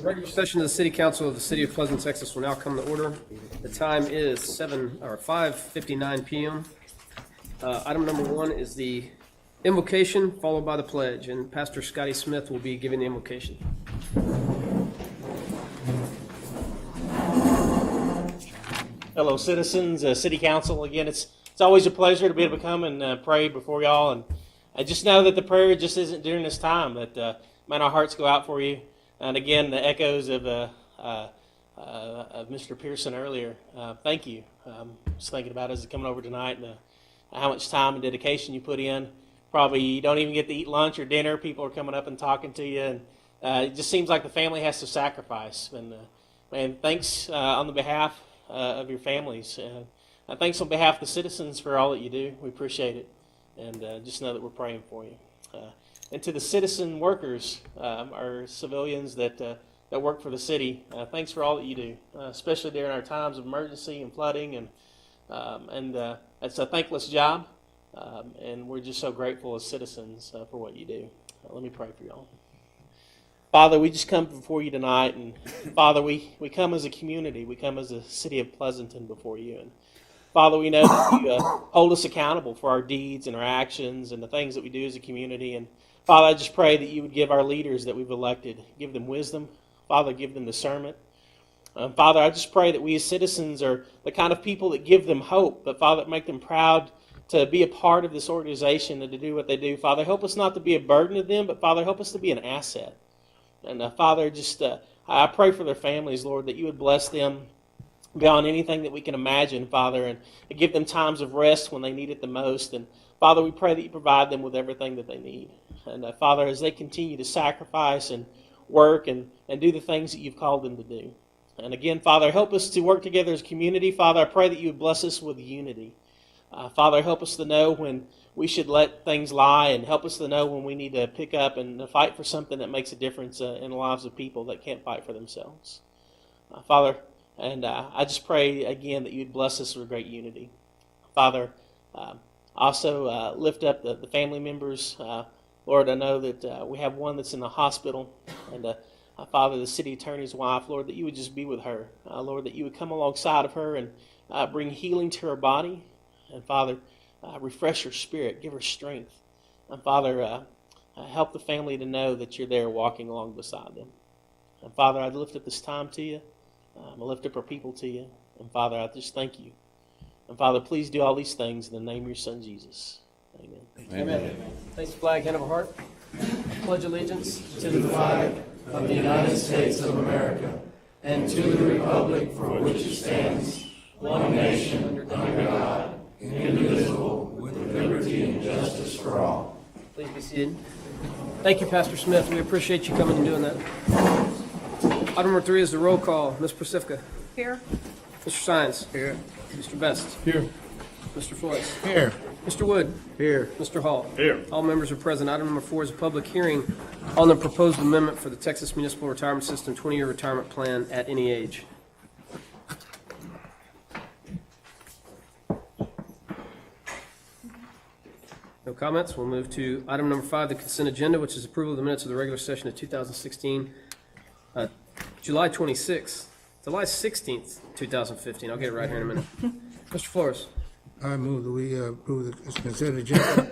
Regular session of the City Council of the City of Pleasant, Texas will now come to order. The time is 5:59 p.m. Item number 1 is the invocation, followed by the pledge, and Pastor Scotty Smith will be giving the invocation. Hello, citizens, City Council. Again, it's always a pleasure to be able to come and pray before y'all. And I just know that the prayer just isn't during this time. That man, our hearts go out for you. And again, the echoes of Mr. Pearson earlier. Thank you. Just thinking about it as coming over tonight and how much time and dedication you put in. Probably you don't even get to eat lunch or dinner. People are coming up and talking to you, and it just seems like the family has to sacrifice. And man, thanks on the behalf of your families. Thanks on behalf of the citizens for all that you do. We appreciate it, and just know that we're praying for you. And to the citizen workers, our civilians that work for the city, thanks for all that you do, especially during our times of emergency and flooding, and it's a thankless job, and we're just so grateful as citizens for what you do. Let me pray for y'all. Father, we just come before you tonight, and Father, we come as a community. We come as a city of Pleasanton before you, and Father, we know that you hold us accountable for our deeds and our actions and the things that we do as a community. And Father, I just pray that you would give our leaders that we've elected, give them wisdom. Father, give them discernment. Father, I just pray that we as citizens are the kind of people that give them hope, but Father, make them proud to be a part of this organization and to do what they do. Father, help us not to be a burden to them, but Father, help us to be an asset. And Father, just I pray for their families, Lord, that you would bless them beyond anything that we can imagine, Father, and give them times of rest when they need it the most. And Father, we pray that you provide them with everything that they need. And Father, as they continue to sacrifice and work and do the things that you've called them to do. And again, Father, help us to work together as a community. Father, I pray that you would bless us with unity. Father, help us to know when we should let things lie, and help us to know when we need to pick up and fight for something that makes a difference in the lives of people that can't fight for themselves. Father, and I just pray again that you'd bless us with great unity. Father, also lift up the family members. Lord, I know that we have one that's in the hospital, and Father, the city attorney's wife, Lord, that you would just be with her. Lord, that you would come alongside of her and bring healing to her body. And Father, refresh her spirit, give her strength. And Father, help the family to know that you're there walking along beside them. And Father, I lift up this time to you. I lift up our people to you. And Father, I just thank you. And Father, please do all these things in the name of your Son, Jesus. Amen. Amen. Thanks, flag, hand of a heart. Pledge allegiance to the flag of the United States of America and to the republic for which it stands, one nation, under God, indivisible, with liberty and justice for all. Please be seated. Thank you, Pastor Smith. We appreciate you coming and doing that. Item number 3 is the roll call. Ms. Pacifica. Here. Mr. Sines. Here. Mr. Best. Here. Mr. Floyd. Here. Mr. Wood. Here. Mr. Hall. Here. All members are present. Item number 4 is a public hearing on the proposed amendment for the Texas Municipal Retirement System 20-year retirement plan at any age. No comments. We'll move to item number 5, the consent agenda, which is approval of the minutes of the regular session of 2016, July 26th, July 16th, 2015. I'll get it right here in a minute. Mr. Flores. I move that we approve the consent agenda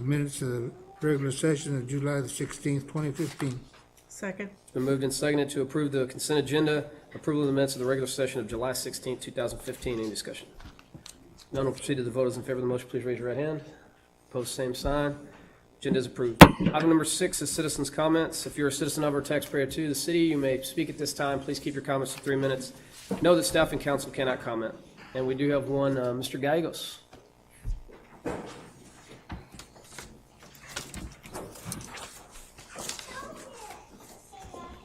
minutes of the regular session of July the 16th, 2015. Second. It's been moved and seconded to approve the consent agenda, approval of the minutes of the regular session of July 16th, 2015. Any discussion? None will proceed to the vote. Those in favor of the motion, please raise your right hand. Opposed, same sign. Agenda is approved. Item number 6 is citizens' comments. If you're a citizen of or taxpayer to the city, you may speak at this time. Please keep your comments to 3 minutes. Know that staff and council cannot comment. And we do have one, Mr. Gallegos.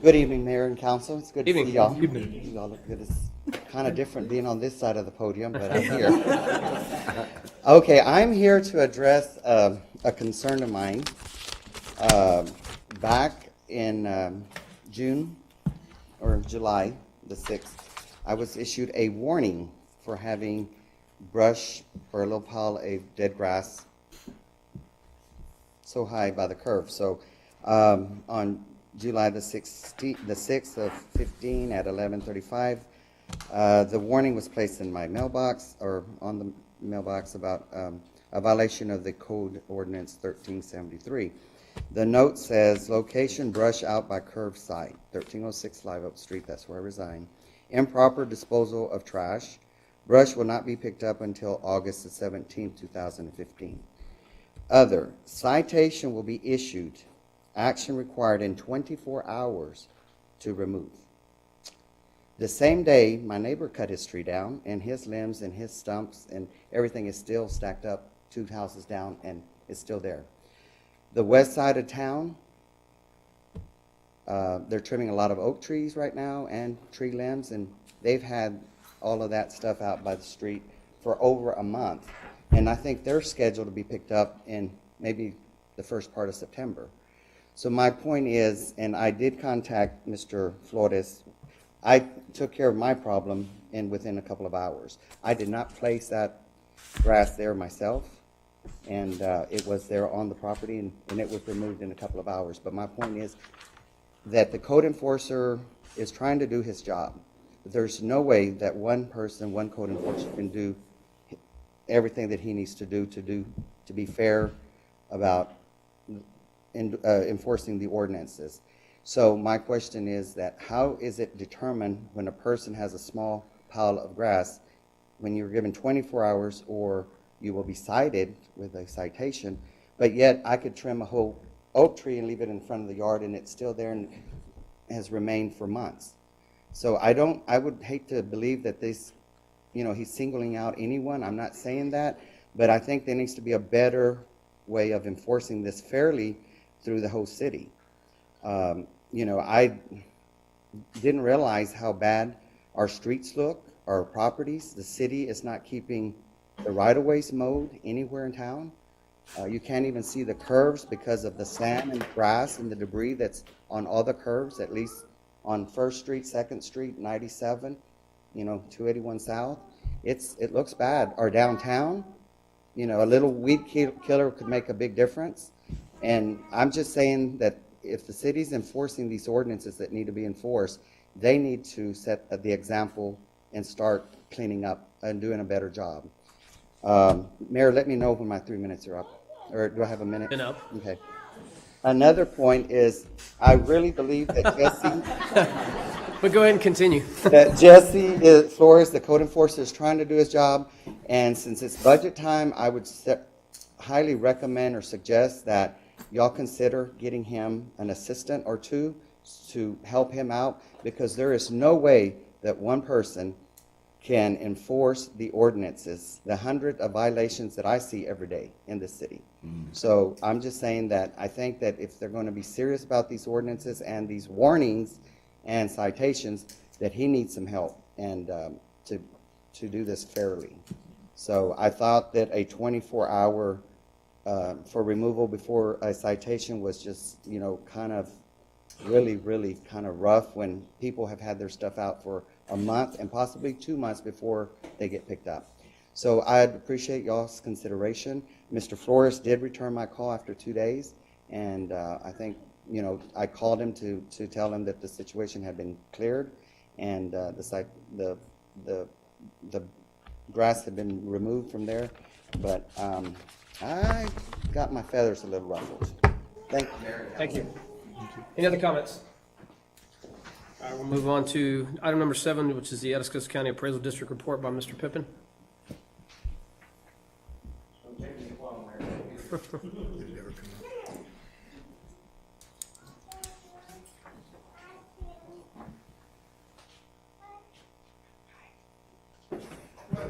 Good evening, Mayor and Council. It's good to Evening. see y'all. Evening. You all look good. It's kind of different being on this side of the podium, but I'm here. Okay, I'm here to address a concern of mine. Back in June or July the 6th, I was issued a warning for having brush or a little pile of dead grass so high by the curve. So on July the 6th of 15 at 11:35. The warning was placed in my mailbox, or on the mailbox, about a violation of the code ordinance 1373. The note says, location brush out by curb site, 1306 Live Oak Street, that's where I reside. Improper disposal of trash. Brush will not be picked up until August the 17th, 2015. Other, citation will be issued. Action required in 24 hours to remove. The same day, my neighbor cut his tree down, and his limbs and his stumps and everything is still stacked up 2 houses down, and it's still there. The west side of town, they're trimming a lot of oak trees right now and tree limbs, and they've had all of that stuff out by the street for over a month. And I think they're scheduled to be picked up in maybe the first part of September. So my point is, and I did contact Mr. Flores, I took care of my problem within a couple of hours. I did not place that grass there myself, and it was there on the property, and it was removed in a couple of hours. But my point is that the code enforcer is trying to do his job. There's no way that one person, one code enforcer, can do everything that he needs to do to be fair about enforcing the ordinances. So my question is that how is it determined when a person has a small pile of grass, when you're given 24 hours, or you will be cited with a citation, but yet I could trim a whole oak tree and leave it in front of the yard and it's still there and has remained for months. So I would hate to believe that this, he's singling out anyone. I'm not saying that, but I think there needs to be a better way of enforcing this fairly through the whole city. I didn't realize how bad our streets look, our properties. The city is not keeping the right-of-ways mowed anywhere in town. You can't even see the curves because of the sand and grass and the debris that's on all the curves, at least on 1st Street, 2nd Street, 97, 281 South. It looks bad. Our downtown, a little weed killer could make a big difference. And I'm just saying that if the city's enforcing these ordinances that need to be enforced, they need to set the example and start cleaning up and doing a better job. Mayor, let me know when my 3 minutes are up. Or do I have a minute? Been up. Okay. Another point is, I really believe that Jesse, But go ahead and continue. Flores, the code enforcer, is trying to do his job. And since it's budget time, I would highly recommend or suggest that y'all consider getting him an assistant or two to help him out, because there is no way that one person can enforce the ordinances, the 100 of violations that I see every day in this city. So I'm just saying that I think that if they're going to be serious about these ordinances and these warnings and citations, that he needs some help and to do this fairly. So I thought that a 24-hour for removal before a citation was just, kind of really kind of rough when people have had their stuff out for a month and possibly 2 months before they get picked up. So I'd appreciate y'all's consideration. Mr. Flores did return my call after 2 days, and I think, I called him to tell him that the situation had been cleared and the grass had been removed from there, but I got my feathers a little ruffled. Thank you, Mayor. Thank you. Any other comments? All right, we'll move on to item number 7, which is the Atascosa County Appraisal District Report by Mr. Pippin.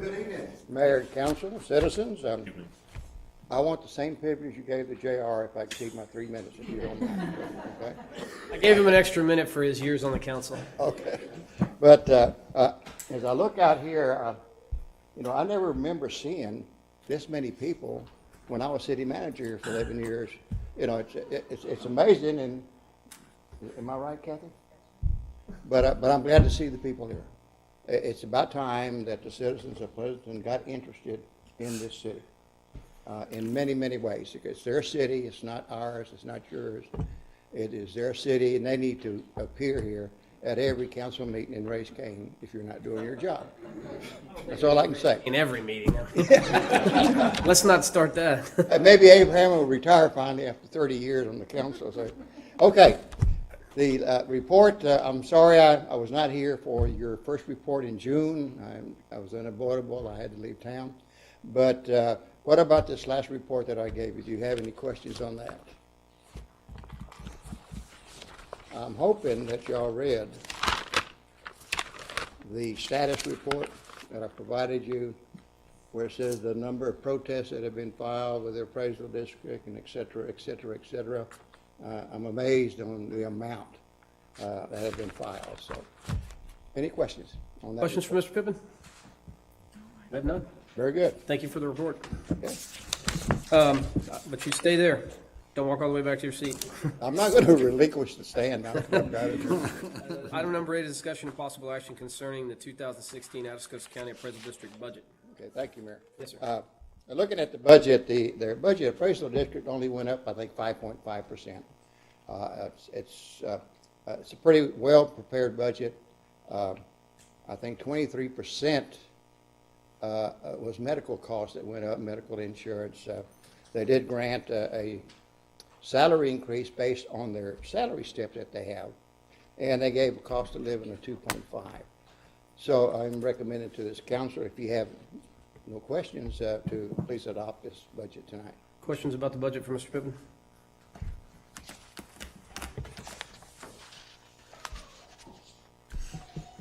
Good evening. Mayor, council, citizens, I want the same privilege you gave the JR if I exceed my 3 minutes, if you don't mind. Okay? I gave him an extra minute for his years on the council. Okay. But as I look out here, I never remember seeing this many people when I was city manager here for 11 years. It's amazing, and am I right, Kathy? But I'm glad to see the people here. It's about time that the citizens of Pleasanton got interested in this city in many, many ways. It's their city. It's not ours. It's not yours. It is their city, and they need to appear here at every council meeting and raise Cain if you're not doing your job. That's all I can say. In every meeting. Let's not start that. Maybe Abraham will retire finally after 30 years on the council. So, okay, the report, I'm sorry I was not here for your first report in June. I was unavoidable. I had to leave town. But what about this last report that I gave you? Do you have any questions on that? I'm hoping that y'all read the status report that I provided you, where it says the number of protests that have been filed with the appraisal district and et cetera, et cetera, et cetera. I'm amazed on the amount that have been filed. So, any questions on that? Questions for report? Mr. Pippin? I have none. Very good. Thank you for the report. Okay. But you stay there. Don't walk all the way back to your seat. I'm not going to relinquish the stand now. Item number 8 is discussion of possible action concerning the 2016 Atascosa County Appraisal District budget. Okay, thank you, Mayor. Yes, sir. Looking at the budget, their budget appraisal district only went up, I think, 5.5%. It's a pretty well-prepared budget. I think 23% was medical costs that went up, medical insurance. They did grant a salary increase based on their salary step that they have, and they gave a cost of living of 2.5. So I'm recommending to this council, if you have no questions, to please adopt this budget tonight. Questions about the budget for Mr. Pippin?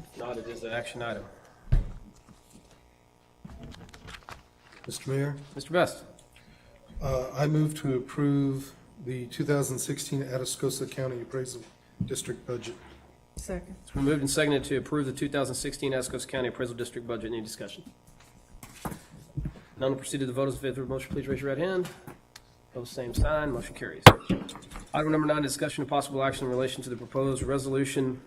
If not, it is an action item. Mr. Mayor, Mr. Best? I move to approve the 2016 Atascosa County Appraisal District budget. Second. It's been moved and seconded to approve the 2016 Atascosa County Appraisal District budget. Any discussion? None will proceed to the vote. As in favor of the motion, please raise your right hand. Opposed, same sign. Motion carries. Item number 9, discussion of possible action in relation to the proposed resolution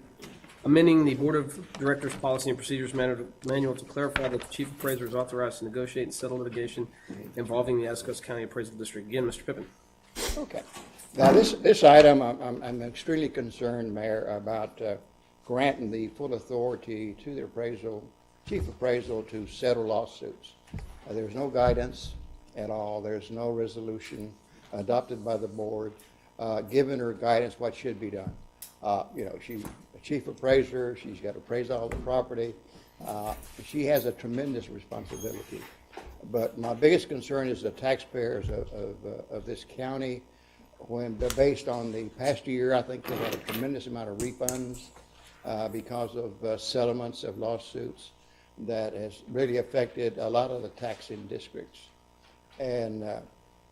amending the Board of Directors Policy and Procedures Manual to clarify that the Chief Appraiser is authorized to negotiate and settle litigation involving the Atascosa County Appraisal District. Again, Mr. Pippin. Okay. Now, this item, I'm extremely concerned, Mayor, about granting the full authority to the chief appraisal to settle lawsuits. There's no guidance at all. There's no resolution adopted by the board giving her guidance what should be done. She's a chief appraiser. She's got to appraise all the property. She has a tremendous responsibility. But my biggest concern is the taxpayers of this county. When based on the past year, I think they had a tremendous amount of refunds because of settlements of lawsuits that has really affected a lot of the taxing districts. And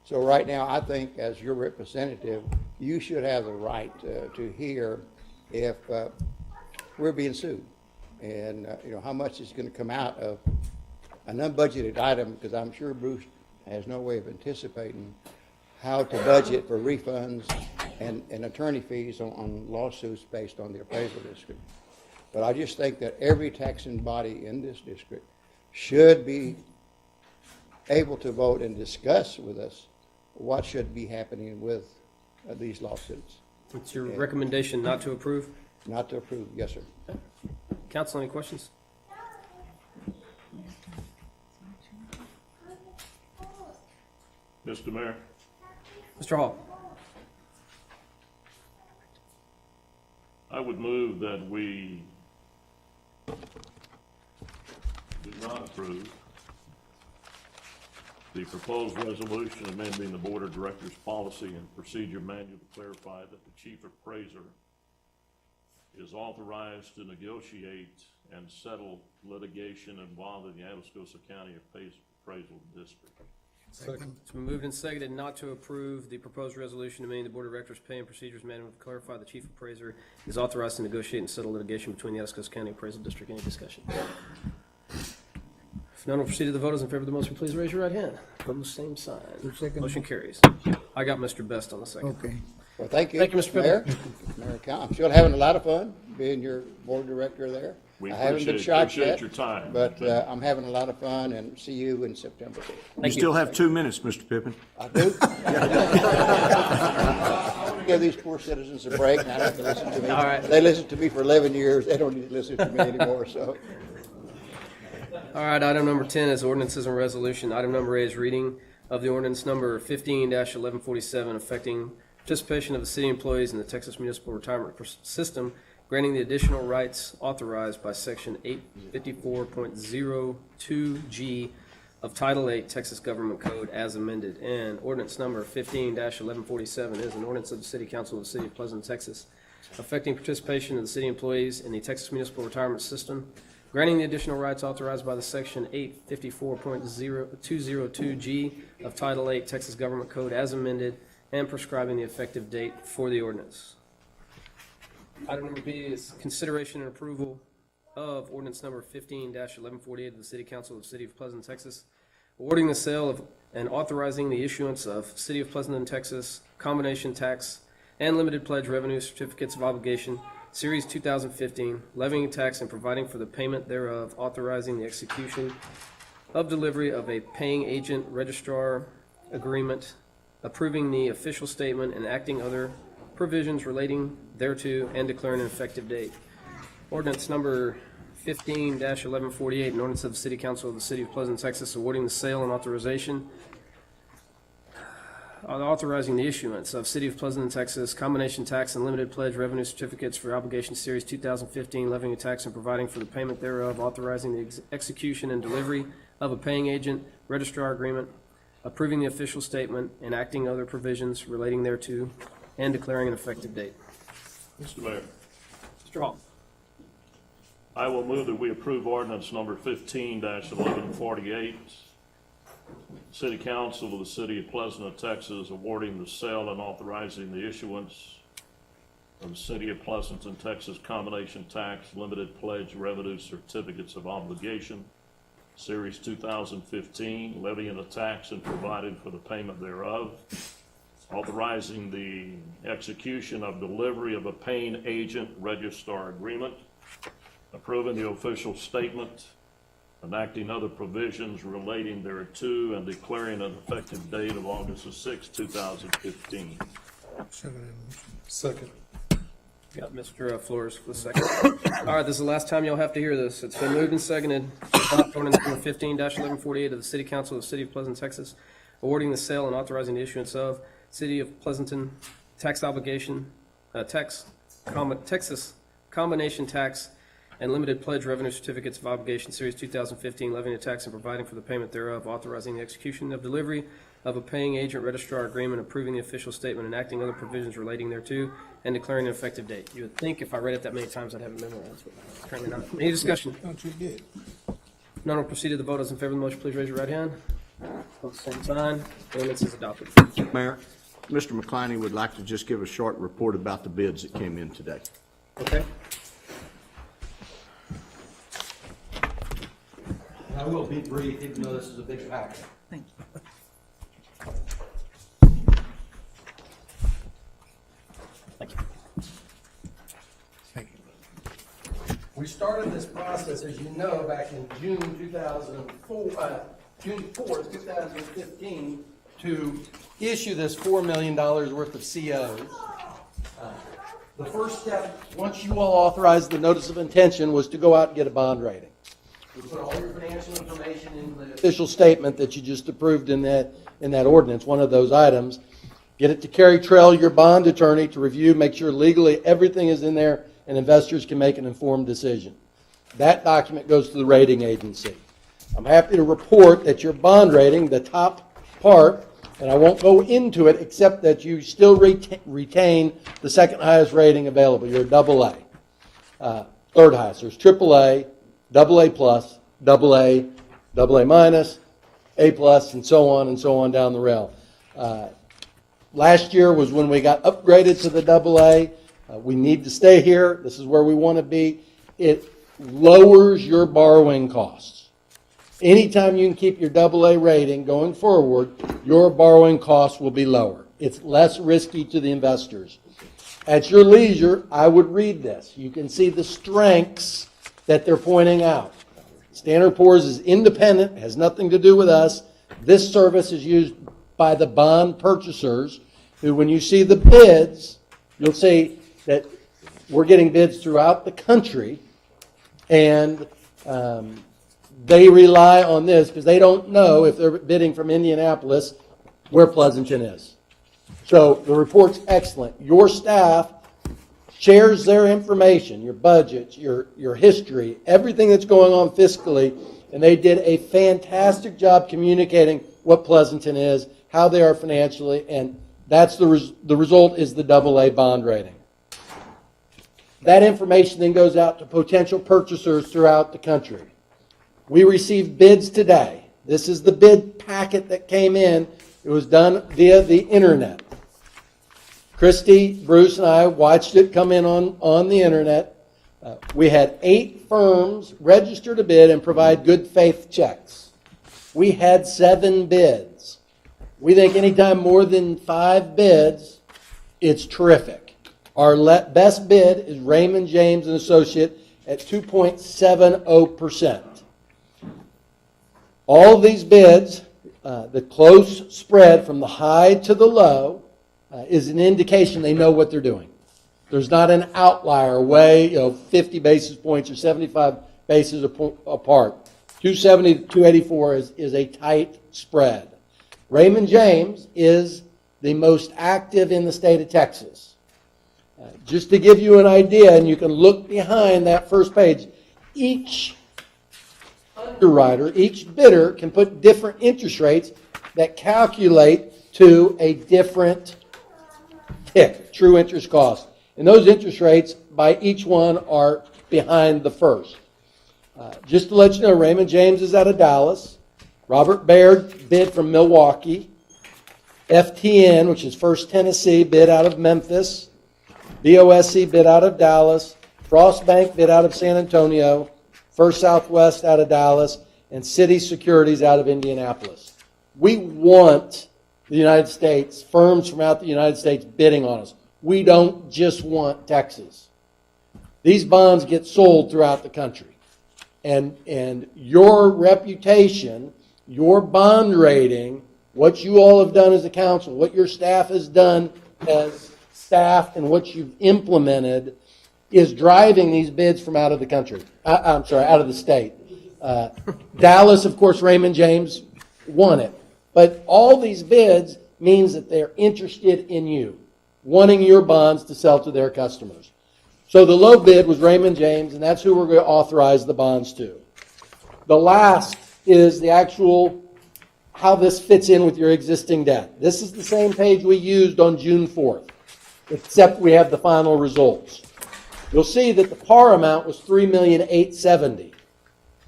so right now, I think as your representative, you should have the right to hear if we're being sued, and how much is going to come out of an unbudgeted item, because I'm sure Bruce has no way of anticipating how to budget for refunds and attorney fees on lawsuits based on the appraisal district. But I just think that every taxing body in this district should be able to vote and discuss with us what should be happening with these lawsuits. It's your recommendation not to approve? Not to approve, yes, sir. Council, any questions? Mr. Mayor, Mr. Hall? I would move that we do not approve the proposed resolution amending the Board of Directors Policy and Procedure Manual to clarify that the Chief Appraiser is authorized to negotiate and settle litigation involving the Atascosa County Appraisal District. Second. It's been moved and seconded not to approve the proposed resolution amending the Board of Directors Pay and Procedures Manual to clarify the Chief Appraiser is authorized to negotiate and settle litigation between the Atascosa County Appraisal District. Any discussion? If none will proceed to the vote. As in favor of the motion, please raise your right hand. Opposed, same sign. Second. Motion carries. I got Mr. Best on the second. Okay. Well, thank you. Thank you, Mr. Mayor. Mayor Count, I'm still having a lot of fun being your board director there. We I haven't been appreciate shot yet, your time. but I'm having a lot of fun, and see you in September. Thank You still have 2 minutes, Mr. Pippin. I do. give these poor citizens a break, and I don't have to listen to me. All right. They listened to me for 11 years, they don't need to listen to me anymore, so. All right, item number 10 is ordinances and resolution. Item number 8 is reading of the ordinance number 15-1147 affecting participation of the city employees in the Texas Municipal Retirement System, granting the additional rights authorized by Section 854.02G of Title 8 Texas Government Code as amended. And ordinance number 15-1147 is an ordinance of the City Council of the City of Pleasanton, Texas, affecting participation of the city employees in the Texas Municipal Retirement System, granting the additional rights authorized by the Section 854.202G of Title 8 Texas Government Code as amended, and prescribing the effective date for the ordinance. Item number B is consideration and approval of ordinance number 15-1148 of the City Council of the City of Pleasanton, Texas, awarding the sale of and authorizing the issuance of City of Pleasanton, Texas, combination tax and limited pledge revenue certificates of obligation, Series 2015, levying a tax and providing for the payment thereof, authorizing the execution of delivery of a paying agent registrar agreement, approving the official statement and acting other provisions relating thereto, and declaring an effective date. Ordinance number 15-1148, an ordinance of the City Council of the City of Pleasanton, Texas, awarding the sale and authorizing the issuance of City of Pleasanton, Texas, combination tax and limited pledge revenue certificates for obligation series 2015, levying a tax and providing for the payment thereof, authorizing the execution and delivery of a paying agent registrar agreement, approving the official statement and acting other provisions relating thereto, and declaring an effective date. Mr. Mayor, Mr. Hall. I will move that we approve ordinance number 15-1148, City Council of the City of Pleasanton, Texas, awarding the sale and authorizing the issuance of the City of Pleasanton, Texas combination tax limited pledge revenue certificates of obligation, Series 2015, levying a tax and providing for the payment thereof, authorizing the execution of delivery of a paying agent registrar agreement, approving the official statement, enacting other provisions relating thereto, and declaring an effective date of August 6, 2015. Second. Got Mr. Flores for the second. All right, this is the last time you'll have to hear this. It's been moved and seconded. Adopt ordinance number 15-1148 of the City Council of the City of Pleasanton, Texas, awarding the sale and authorizing the issuance of City of Pleasanton tax obligation, Texas combination tax and limited pledge revenue certificates of obligation, Series 2015, levying a tax and providing for the payment thereof, authorizing the execution of delivery of a paying agent registrar agreement, approving the official statement and acting other provisions relating thereto, and declaring an effective date. You would think if I read it that many times I'd have it memorized, but apparently not. Any discussion? Don't you did. None will proceed to the vote. Those in favor of the motion, please raise your right hand. Both same sign. Ordinance is adopted. Mayor, Mr. McCliney would like to just give a short report about the bids that came in today. Okay. I will be brief, even though this is a big package. Thank you. Thank you. We started this process, as you know, back in June 2004, June 4th, 2015, to issue this $4 million worth of COs. The first step, once you all authorized the notice of intention, was to go out and get a bond rating. We put all your financial information in the official statement that you just approved in that ordinance, one of those items. Get it to Carrie Trell, your bond attorney, to review, make sure legally everything is in there and investors can make an informed decision. That document goes to the rating agency. I'm happy to report that your bond rating, the top part, and I won't go into it except that you still retain the second highest rating available. You're a AA. Third highest. There's AAA, AA plus, AA, AA minus, A plus, and so on down the rail. Last year was when we got upgraded to the AA. We need to stay here. This is where we want to be. It lowers your borrowing costs. Anytime you can keep your AA rating going forward, your borrowing costs will be lower. It's less risky to the investors. At your leisure, I would read this. You can see the strengths that they're pointing out. Standard & Poor's is independent, has nothing to do with us. This service is used by the bond purchasers who, when you see the bids, you'll see that we're getting bids throughout the country, and they rely on this because they don't know if they're bidding from Indianapolis where Pleasanton is. So the report's excellent. Your staff shares their information, your budgets, your history, everything that's going on fiscally, and they did a fantastic job communicating what Pleasanton is, how they are financially, and that's the result is the AA bond rating. That information then goes out to potential purchasers throughout the country. We received bids today. This is the bid packet that came in. It was done via the internet. Christy, Bruce, and I watched it come in on the internet. We had 8 firms register to bid and provide good faith checks. We had 7 bids. We think anytime more than 5 bids, it's terrific. Our best bid is Raymond James and Associate at 2.70%. All of these bids, the close spread from the high to the low, is an indication they know what they're doing. There's not an outlier way, 50 basis points or 75 basis apart. 270 to 284 is a tight spread. Raymond James is the most active in the state of Texas. Just to give you an idea, and you can look behind that first page, each underwriter, each bidder can put different interest rates that calculate to a different TIC, true interest cost. And those interest rates by each one are behind the first. Just to let you know, Raymond James is out of Dallas. Robert Baird bid from Milwaukee. FTN, which is First Tennessee, bid out of Memphis. BOSC bid out of Dallas. Frost Bank bid out of San Antonio. First Southwest out of Dallas. And City Securities out of Indianapolis. We want the United States, firms from out the United States bidding on us. We don't just want Texas. These bonds get sold throughout the country. And your reputation, your bond rating, what you all have done as a council, what your staff has done as staff, and what you've implemented is driving these bids from out of the country. I'm sorry, out of the state. Dallas, of course, Raymond James won it. But all these bids means that they're interested in you, wanting your bonds to sell to their customers. So the low bid was Raymond James, and that's who we're going to authorize the bonds to. The last is the actual, how this fits in with your existing debt. This is the same page we used on June 4th, except we have the final results. You'll see that the par amount was $3,870,000.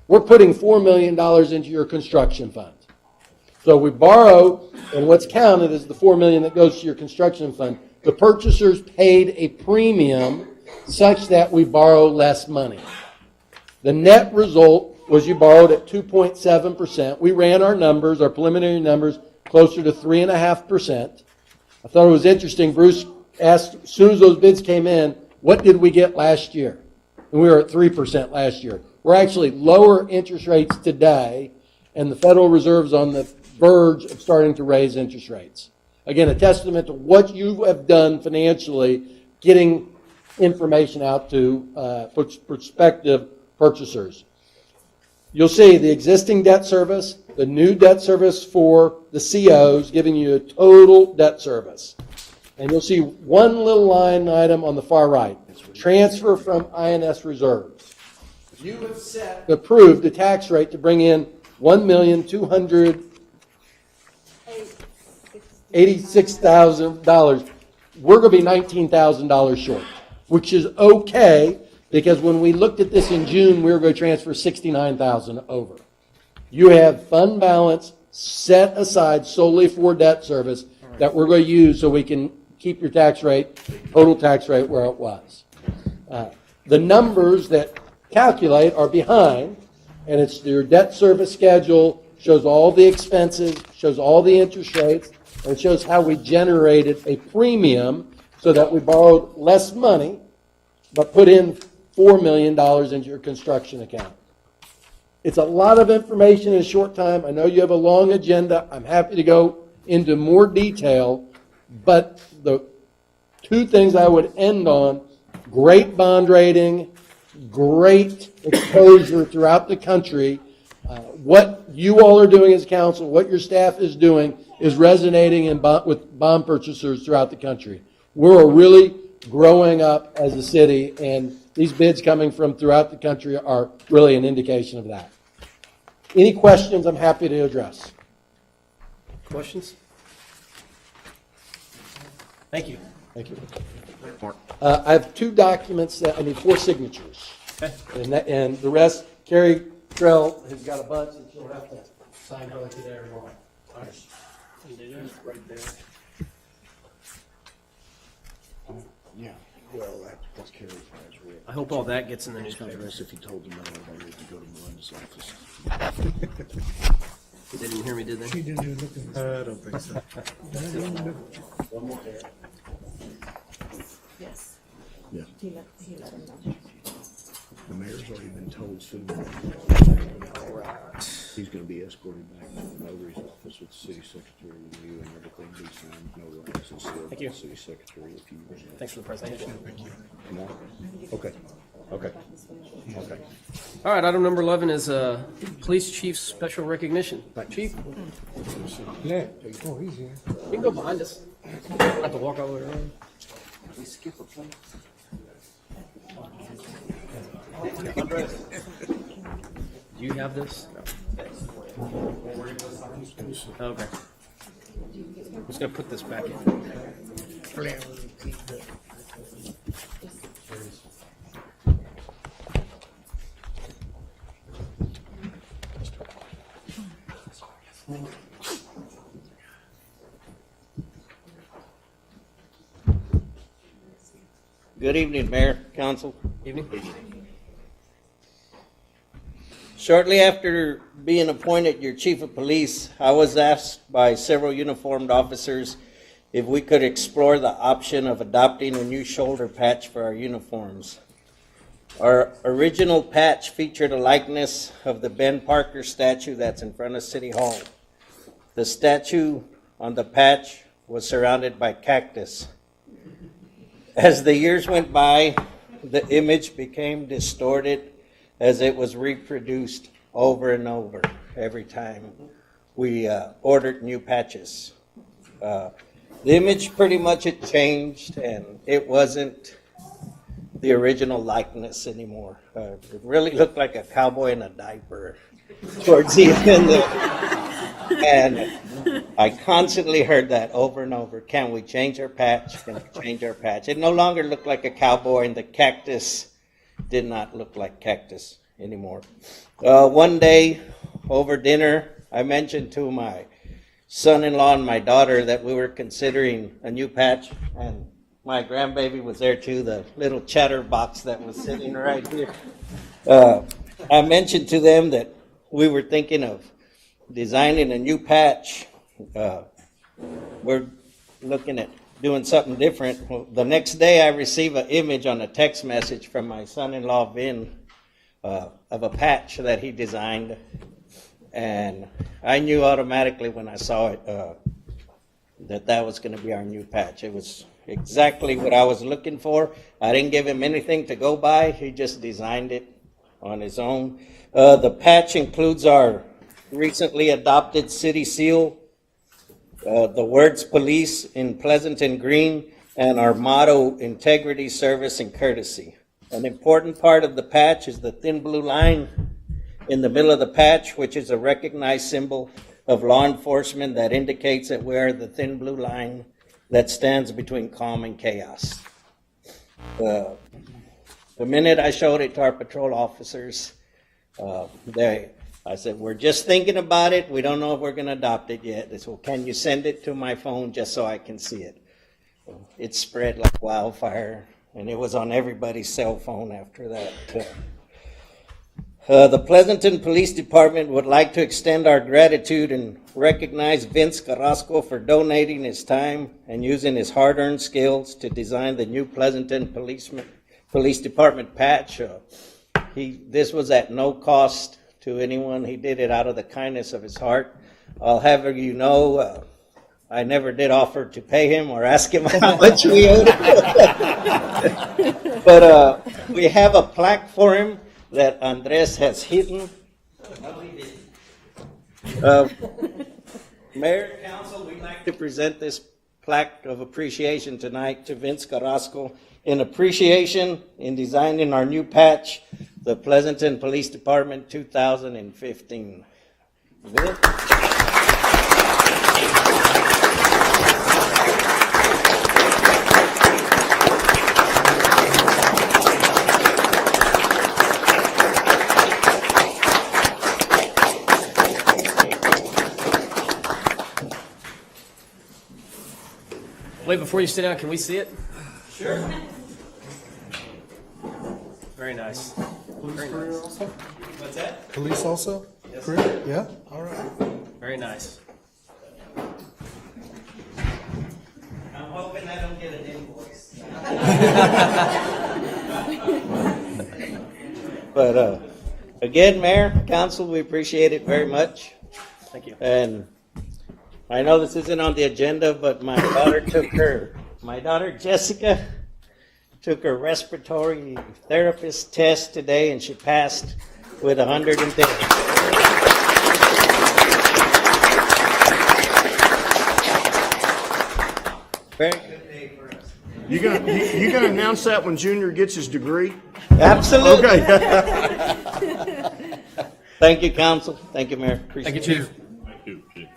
We're putting $4 million into your construction fund. So we borrow, and what's counted is the $4 million that goes to your construction fund. The purchasers paid a premium such that we borrow less money. The net result was you borrowed at 2.7%. We ran our numbers, our preliminary numbers, closer to 3.5%. I thought it was interesting. Bruce asked, as soon as those bids came in, what did we get last year? And we were at 3% last year. We're actually lower interest rates today, and the Federal Reserve's on the verge of starting to raise interest rates. Again, a testament to what you have done financially, getting information out to prospective purchasers. You'll see the existing debt service, the new debt service for the COs, giving you a total debt service. And you'll see one little line item on the far right, transfer from INS reserves. You have approved a tax rate to bring in $1,286,000. We're going to be $19,000 short, which is okay, because when we looked at this in June, we were going to transfer $69,000 over. You have fund balance set aside solely for debt service that we're going to use so we can keep your tax rate, total tax rate, where it was. The numbers that calculate are behind, and it's your debt service schedule, shows all the expenses, shows all the interest rates, and it shows how we generated a premium so that we borrowed less money but put in $4 million into your construction account. It's a lot of information in a short time. I know you have a long agenda. I'm happy to go into more detail, but the two things I would end on: great bond rating, great exposure throughout the country. What you all are doing as council, what your staff is doing, is resonating with bond purchasers throughout the country. We're really growing up as a city, and these bids coming from throughout the country are really an indication of that. Any questions, I'm happy to address. Questions? Thank you. Thank you. I have two documents that I need 4 signatures. Okay. And the rest, Carrie Trell has got a bunch that she'll have to sign probably today or tomorrow. Right there. Yeah, well, that's Carrie's prize, really. I hope all that gets in the It's kind of newspaper. nice if he told them no, they need to go to Melinda's office. They didn't hear me, did they? She didn't even look at I don't think so. Yes. Yeah, He let him know. the mayor's already been told soon. He's gonna be escorted back to the notary's office with the city secretary and you and everything be signed, notarized and sealed by Thank you. the city secretary if you. Thanks for the presentation. Tomorrow? Okay, okay, okay. All right, item number 11 is police chief's special recognition. Chief, Yeah. Oh, he's here. you can go behind us. You don't have to walk all the way around. We skip a plate. Andres, do you have this? Okay. I'm just gonna put this back in. Good evening, Mayor, Council. Evening. Shortly after being appointed your chief of police, I was asked by several uniformed officers if we could explore the option of adopting a new shoulder patch for our uniforms. Our original patch featured a likeness of the Ben Parker statue that's in front of City Hall. The statue on the patch was surrounded by cactus. As the years went by, the image became distorted as it was reproduced over and over every time we ordered new patches. The image pretty much had changed, and it wasn't the original likeness anymore. It really looked like a cowboy in a diaper towards the end of it. And I constantly heard that over and over. Can we change our patch? Can we change our patch? It no longer looked like a cowboy, and the cactus did not look like cactus anymore. One day over dinner, I mentioned to my son-in-law and my daughter that we were considering a new patch, and my grandbaby was there too, the little chatterbox that was sitting right here. I mentioned to them that we were thinking of designing a new patch. We're looking at doing something different. Well, the next day I receive an image on a text message from my son-in-law, Vin, of a patch that he designed. And I knew automatically when I saw it that was going to be our new patch. It was exactly what I was looking for. I didn't give him anything to go by. He just designed it on his own. The patch includes our recently adopted city seal, the words police in Pleasanton green, and our motto, integrity, service, and courtesy. An important part of the patch is the thin blue line in the middle of the patch, which is a recognized symbol of law enforcement that indicates that we are the thin blue line that stands between calm and chaos. The minute I showed it to our patrol officers, I said, we're just thinking about it. We don't know if we're going to adopt it yet. They said, well, can you send it to my phone just so I can see it? It spread like wildfire, and it was on everybody's cell phone after that. The Pleasanton Police Department would like to extend our gratitude and recognize Vince Carrasco for donating his time and using his hard-earned skills to design the new Pleasanton Police Department patch. This was at no cost to anyone. He did it out of the kindness of his heart. I'll have you know, I never did offer to pay him or ask him how much we owed him. But we have a plaque for him that Andres has hidden. Mayor and Council, we'd like to present this plaque of appreciation tonight to Vince Carrasco in appreciation in designing our new patch, the Pleasanton Police Department 2015. Vince? Wait, before you sit down, can we see it? Sure. Very nice. Police Very career nice. also? What's that? Police also? Career? Yeah, all right. Very nice. I'm hoping I don't get an invoice. But again, Mayor, Council, we appreciate it very much. Thank you. And I know this isn't on the agenda, but my daughter Jessica took her respiratory therapist test today, and she passed with 110. Very good day for us. You gonna announce that when Junior gets his degree? Absolutely. Okay. Thank you, Council. Thank you, Mayor. Appreciate Thank you, it. Chief. Thank you, Chief.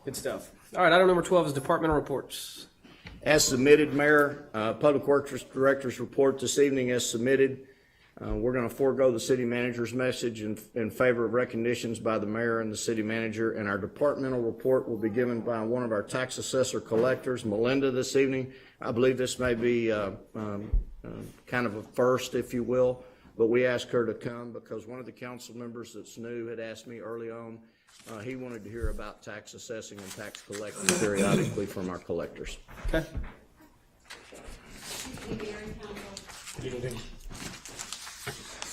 Good stuff. All right, item number 12 is departmental reports. As submitted, Mayor, Public Works Director's report this evening as submitted. We're going to forego the city manager's message in favor of recognitions by the mayor and the city manager, and our departmental report will be given by one of our tax assessor collectors, Melinda, this evening. I believe this may be kind of a first, if you will, but we asked her to come because one of the council members that's new had asked me early on, he wanted to hear about tax assessing and tax collecting periodically from our collectors. Okay.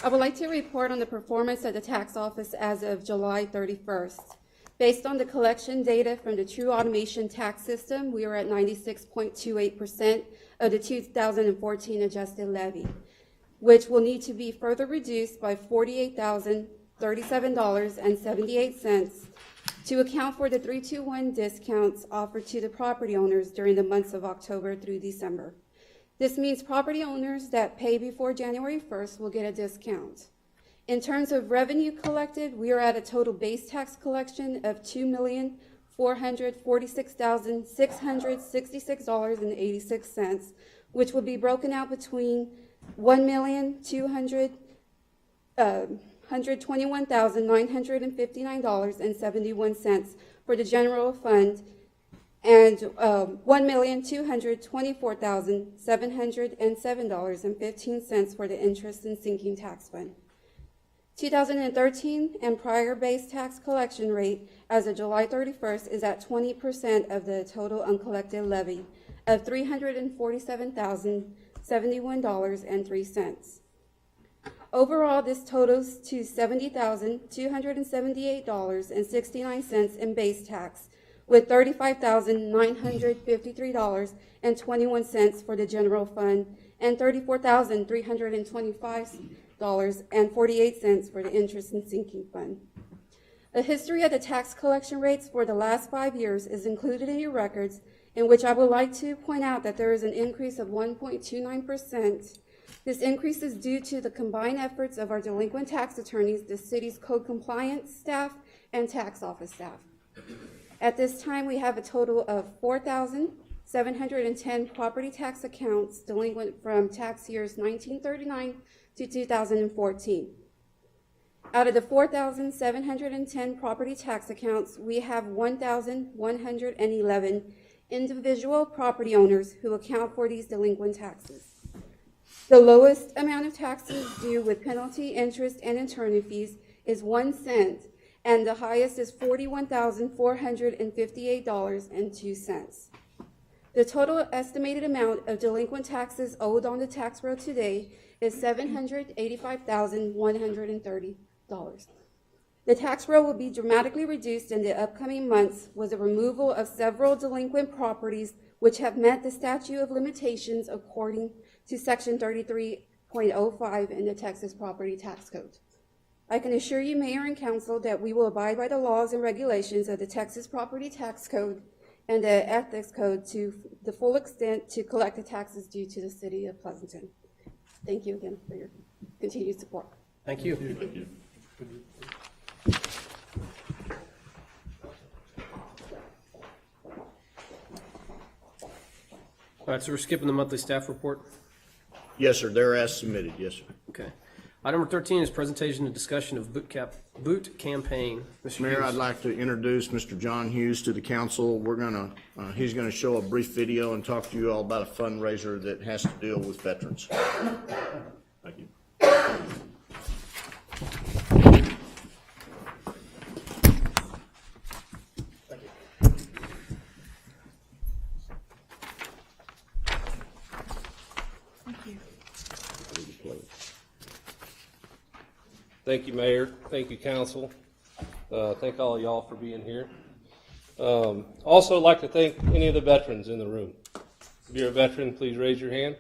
I would like to report on the performance of the tax office as of July 31st. Based on the collection data from the True Automation tax system, we are at 96.28% of the 2014 adjusted levy, which will need to be further reduced by $48,037.78 to account for the 321 discounts offered to the property owners during the months of October through December. This means property owners that pay before January 1st will get a discount. In terms of revenue collected, we are at a total base tax collection of $2,446,666.86, which will be broken out between $1,221,959.71 for the general fund and $1,224,707.15 for the interest and sinking tax fund. 2013 and prior base tax collection rate as of July 31st is at 20% of the total uncollected levy of $347,071.03. Overall, this totals to $70,278.69 in base tax, with $35,953.21 for the general fund and $34,325.48 for the interest and sinking fund. A history of the tax collection rates for the last 5 years is included in your records, in which I would like to point out that there is an increase of 1.29%. This increase is due to the combined efforts of our delinquent tax attorneys, the city's code compliance staff, and tax office staff. At this time, we have a total of 4,710 property tax accounts delinquent from tax years 1939 to 2014. Out of the 4,710 property tax accounts, we have 1,111 individual property owners who account for these delinquent taxes. The lowest amount of taxes due with penalty, interest, and attorney fees is 1 cent, and the highest is $41,458.02. The total estimated amount of delinquent taxes owed on the tax roll today is $785,130. The tax roll will be dramatically reduced in the upcoming months with the removal of several delinquent properties which have met the statute of limitations according to Section 33.05 in the Texas Property Tax Code. I can assure you, Mayor and Council, that we will abide by the laws and regulations of the Texas Property Tax Code and the Ethics Code to the full extent to collect the taxes due to the city of Pleasanton. Thank you again for your continued support. Thank you. Thank you. All right, so we're skipping the monthly staff report. Yes, sir, they're as submitted, yes, sir. Okay. Item number 13 is presentation and discussion of boot campaign. Mr. Mayor, Hughes. I'd like to introduce Mr. John Hughes to the council. He's gonna show a brief video and talk to you all about a fundraiser that has to deal with veterans. Thank you. Thank you, Mayor. Thank you, Council. Thank all of y'all for being here. Also, I'd like to thank any of the veterans in the room. If you're a veteran, please raise your hand.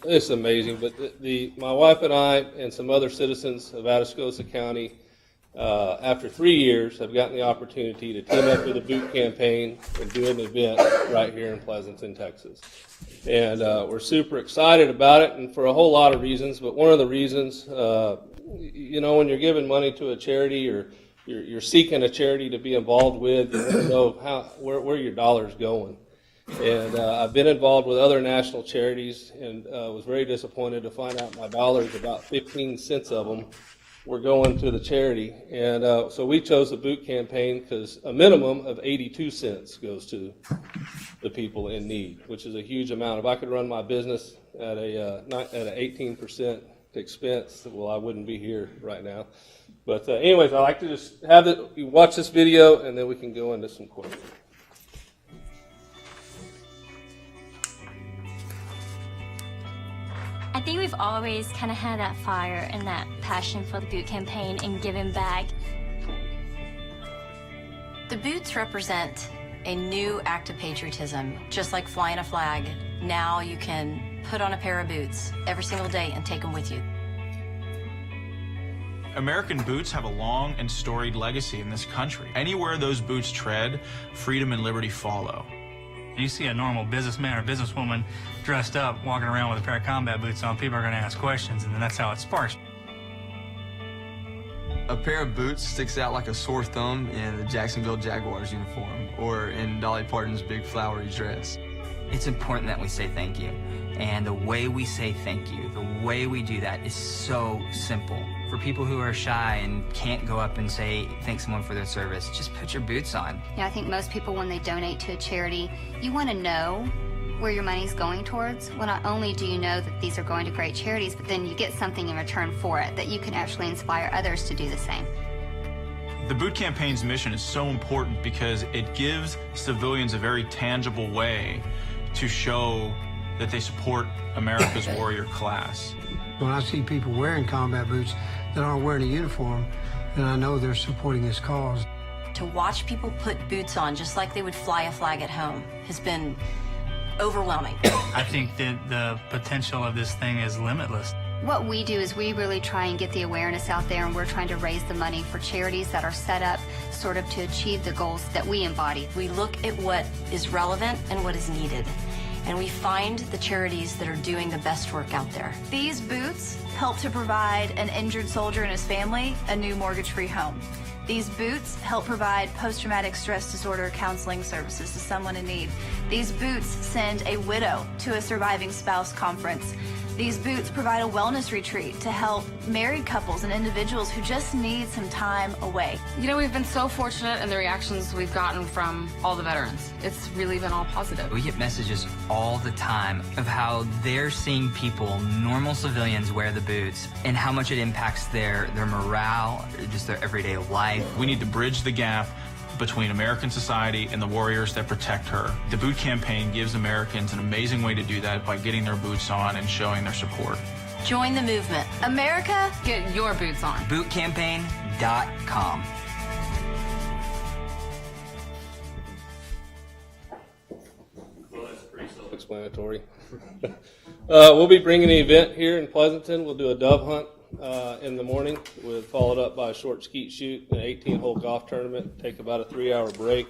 It's amazing, but my wife and I and some other citizens of Atascosa County, after 3 years, have gotten the opportunity to team up with a boot campaign and do an event right here in Pleasanton, Texas. And we're super excited about it, and for a whole lot of reasons. But one of the reasons, when you're giving money to a charity or you're seeking a charity to be involved with, you want to know where your dollar's going. And I've been involved with other national charities and was very disappointed to find out my dollars, about 15 cents of them, were going to the charity. And so we chose the boot campaign because a minimum of 82 cents goes to the people in need, which is a huge amount. If I could run my business at an 18% expense, well, I wouldn't be here right now. But anyways, I'd like to just have you watch this video, and then we can go into some questions. I think we've always kind of had that fire and that passion for the boot campaign and giving back. The boots represent a new act of patriotism. Just like flying a flag, now you can put on a pair of boots every single day and take them with you. American boots have a long and storied legacy in this country. Anywhere those boots tread, freedom and liberty follow. You see a normal businessman or businesswoman dressed up, walking around with a pair of combat boots on, people are going to ask questions, and then that's how it sparks. A pair of boots sticks out like a sore thumb in the Jacksonville Jaguars uniform or in Dolly Parton's big flowery dress. It's important that we say thank you. And the way we say thank you, the way we do that is so simple. For people who are shy and can't go up and say thank someone for their service, just put your boots on. Yeah, I think most people, when they donate to a charity, you want to know where your money's going towards. Well, not only do you know that these are going to great charities, but then you get something in return for it that you can actually inspire others to do the same. The boot campaign's mission is so important because it gives civilians a very tangible way to show that they support America's warrior class. When I see people wearing combat boots that aren't wearing a uniform, then I know they're supporting this cause. To watch people put boots on just like they would fly a flag at home has been overwhelming. I think that the potential of this thing is limitless. What we do is we really try and get the awareness out there, and we're trying to raise the money for charities that are set up sort of to achieve the goals that we embody. We look at what is relevant and what is needed, and we find the charities that are doing the best work out there. These boots help to provide an injured soldier and his family a new mortgage-free home. These boots help provide post-traumatic stress disorder counseling services to someone in need. These boots send a widow to a surviving spouse conference. These boots provide a wellness retreat to help married couples and individuals who just need some time away. You know, we've been so fortunate in the reactions we've gotten from all the veterans. It's really been all positive. We get messages all the time of how they're seeing people, normal civilians, wear the boots and how much it impacts their morale, just their everyday life. We need to bridge the gap between American society and the warriors that protect her. The boot campaign gives Americans an amazing way to do that by getting their boots on and showing their support. Join the movement. America, Get your boots on. Bootcampaign.com. Well, that's pretty self-explanatory. We'll be bringing an event here in Pleasanton. We'll do a dove hunt in the morning, followed up by a short skeet shoot, an 18-hole golf tournament, take about a 3-hour break,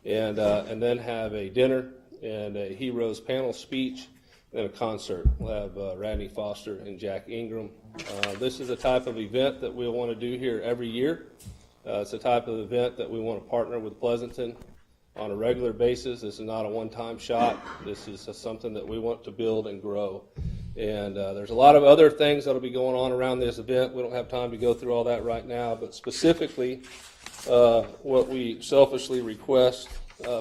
and then have a dinner and a heroes panel speech and a concert. We'll have Radney Foster and Jack Ingram. This is the type of event that we'll want to do here every year. It's the type of event that we want to partner with Pleasanton on a regular basis. This is not a one-time shot. This is something that we want to build and grow. And there's a lot of other things that will be going on around this event. We don't have time to go through all that right now, but specifically what we selfishly request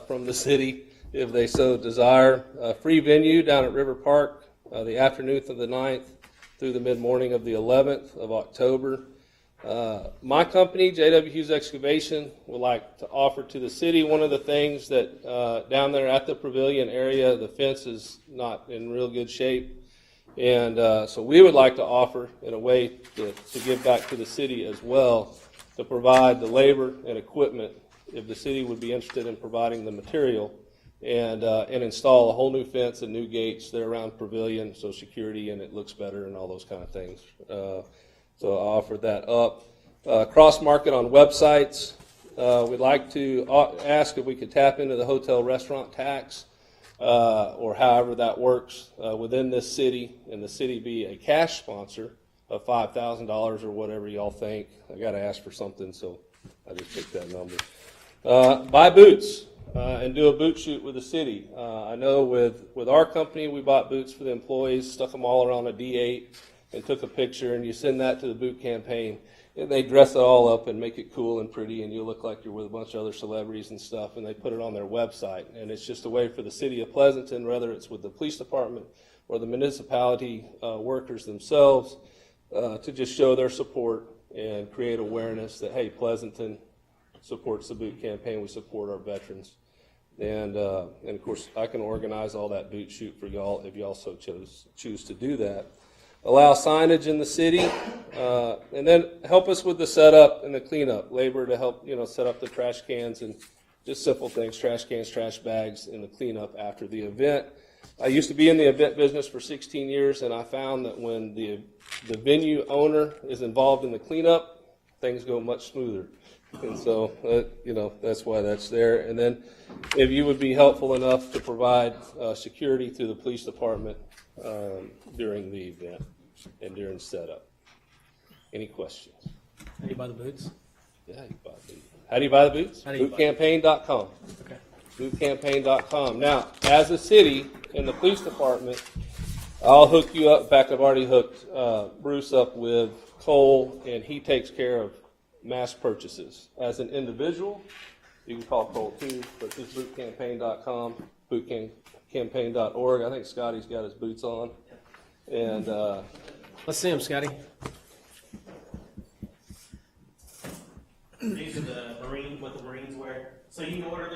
from the city, if they so desire, a free venue down at River Park the afternoon of the 9th through the mid-morning of the 11th of October. My company, J.W. Hughes Excavation, would like to offer to the city one of the things that down there at the pavilion area, the fence is not in real good shape. And so we would like to offer, in a way to give back to the city as well, to provide the labor and equipment, if the city would be interested in providing the material, and install a whole new fence and new gates there around pavilion, so security and it looks better and all those kind of things. So I offered that up. Cross-market on websites. We'd like to ask if we could tap into the hotel restaurant tax, or however that works within this city, and the city be a cash sponsor of $5,000 or whatever y'all think. I got to ask for something, so I just picked that number. Buy boots and do a boot shoot with the city. I know with our company, we bought boots for the employees, stuck them all around a D8, and took a picture, and you send that to the boot campaign, and they dress it all up and make it cool and pretty, and you look like you're with a bunch of other celebrities and stuff, and they put it on their website. And it's just a way for the city of Pleasanton, whether it's with the police department or the municipality workers themselves, to just show their support and create awareness that, hey, Pleasanton supports the boot campaign, we support our veterans. And of course, I can organize all that boot shoot for y'all if y'all so choose to do that. Allow signage in the city, and then help us with the setup and the cleanup, labor to help, set up the trash cans and just simple things, trash cans, trash bags, and the cleanup after the event. I used to be in the event business for 16 years, and I found that when the venue owner is involved in the cleanup, things go much smoother. And so, that's why that's there. And then if you would be helpful enough to provide security through the police department during the event and during setup. Any questions? How do you buy the boots? Yeah, you buy the boots. How do you buy the boots? Bootcampaign.com. Okay. Bootcampaign.com. Now, as a city and the police department, I'll hook you up. In fact, I've already hooked Bruce up with Cole, and he takes care of mass purchases. As an individual, you can call Cole too, but this is bootcampaign.com, bootcampaign.org. I think Scotty's got his boots on. And let's see him, Scotty. These are what the Marines wear. So you can order,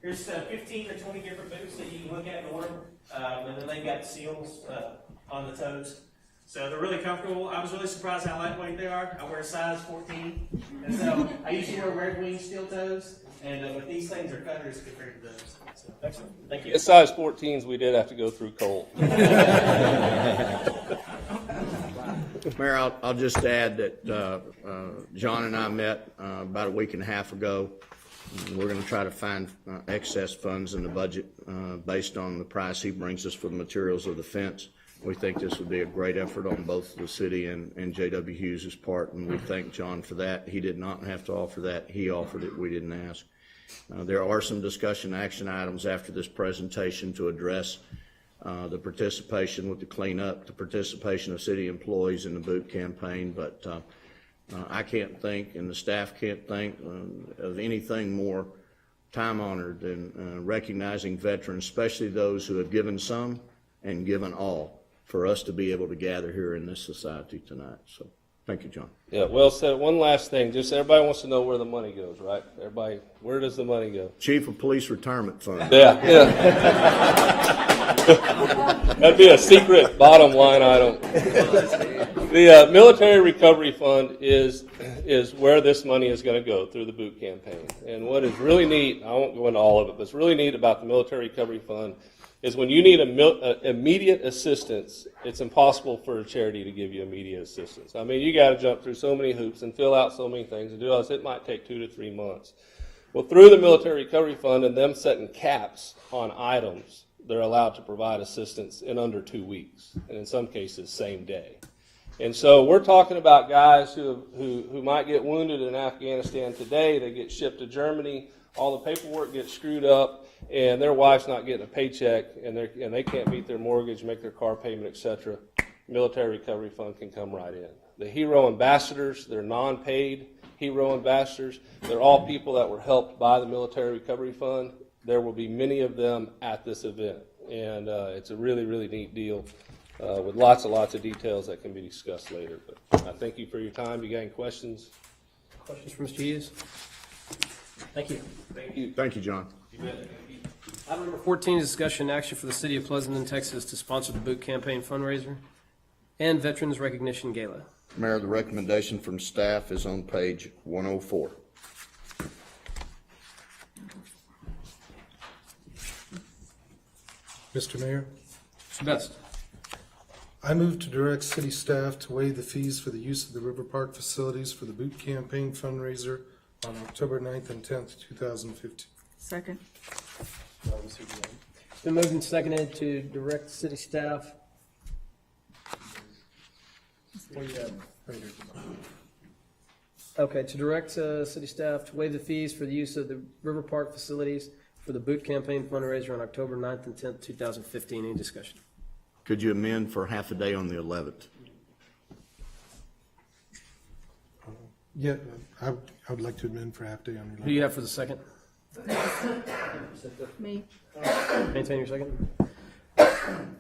there's 15 or 20 different boots that you can look at and order. And then they've got seals on the toes. So they're really comfortable. I was really surprised how lightweight they are. I wear a size 14. And so I usually wear Red Wing steel toes. And but these things are cutters compared to those. So, excellent. Thank you. At size 14s, we did have to go through Cole. Mayor, I'll just add that John and I met about a week and a half ago. We're going to try to find excess funds in the budget based on the price he brings us for the materials of the fence. We think this would be a great effort on both the city and J.W. Hughes' part, and we thank John for that. He did not have to offer that. He offered it. We didn't ask. There are some discussion action items after this presentation to address the participation with the cleanup, the participation of city employees in the boot campaign, but I can't think, and the staff can't think of anything more time-honored than recognizing veterans, especially those who have given some and given all, for us to be able to gather here in this society tonight. So Thank you, John. Yeah, well said. One last thing, just everybody wants to know where the money goes, right? Everybody, where does the money go? Chief of Police Retirement Fund. Yeah. That'd be a secret bottom line item. The Military Recovery Fund is where this money is going to go through the boot campaign. And what is really neat, I won't go into all of it, but it's really neat about the Military Recovery Fund is when you need immediate assistance, it's impossible for a charity to give you immediate assistance. I mean, you got to jump through so many hoops and fill out so many things and do all this. It might take 2 to 3 months. Well, through the Military Recovery Fund and them setting caps on items, they're allowed to provide assistance in under 2 weeks, and in some cases, same day. And so we're talking about guys who might get wounded in Afghanistan today. They get shipped to Germany. All the paperwork gets screwed up, and their wife's not getting a paycheck, and they can't meet their mortgage, make their car payment, etc. Military Recovery Fund can come right in. The hero ambassadors, they're non-paid hero ambassadors. They're all people that were helped by the Military Recovery Fund. There will be many of them at this event, and it's a really, really neat deal with lots and lots of details that can be discussed later. But I thank you for your time. You got any questions? Questions for Mr. Hughes? Thank you. Thank you. Thank you, John. Item number 14 is discussion and action for the City of Pleasanton, Texas to sponsor the Boot Campaign fundraiser and Veterans Recognition Gala. Mayor, the recommendation from staff is on page 104. Mr. Mayor, Mr. Best. I move to direct city staff to waive the fees for the use of the River Park facilities for the Boot Campaign fundraiser on October 9th and 10th, 2015. Second. It's been moved and seconded to direct city staff. What do you have? Okay, to direct city staff to waive the fees for the use of the River Park facilities for the Boot Campaign fundraiser on October 9th and 10th, 2015. Any discussion? Could you amend for half a day on the 11th? Yeah, I would like to amend for half day on Who do you have for the second? Me. Maintain your second.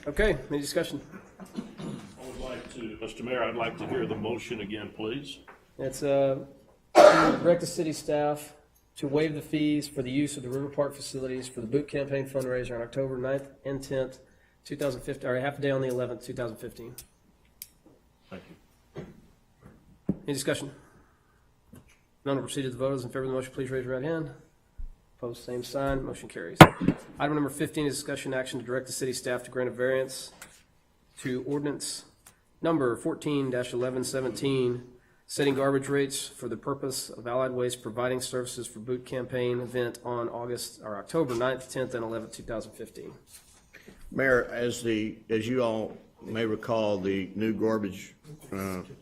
Okay, any discussion? I would like to, Mr. Mayor, I'd like to hear the motion again, please. It's direct the city staff to waive the fees for the use of the River Park facilities for the Boot Campaign fundraiser on October 9th and 10th, 2015, or half a day on the 11th, 2015. Thank you. Any discussion? None will proceed to the vote. Those in favor of the motion, please raise your right hand. Opposed, same sign. Motion carries. Item number 15 is discussion action to direct the city staff to grant a variance to ordinance number 14-1117, setting garbage rates for the purpose of Allied Waste providing services for Boot Campaign event on October 9th, 10th, and 11th, 2015. Mayor, as you all may recall, the new garbage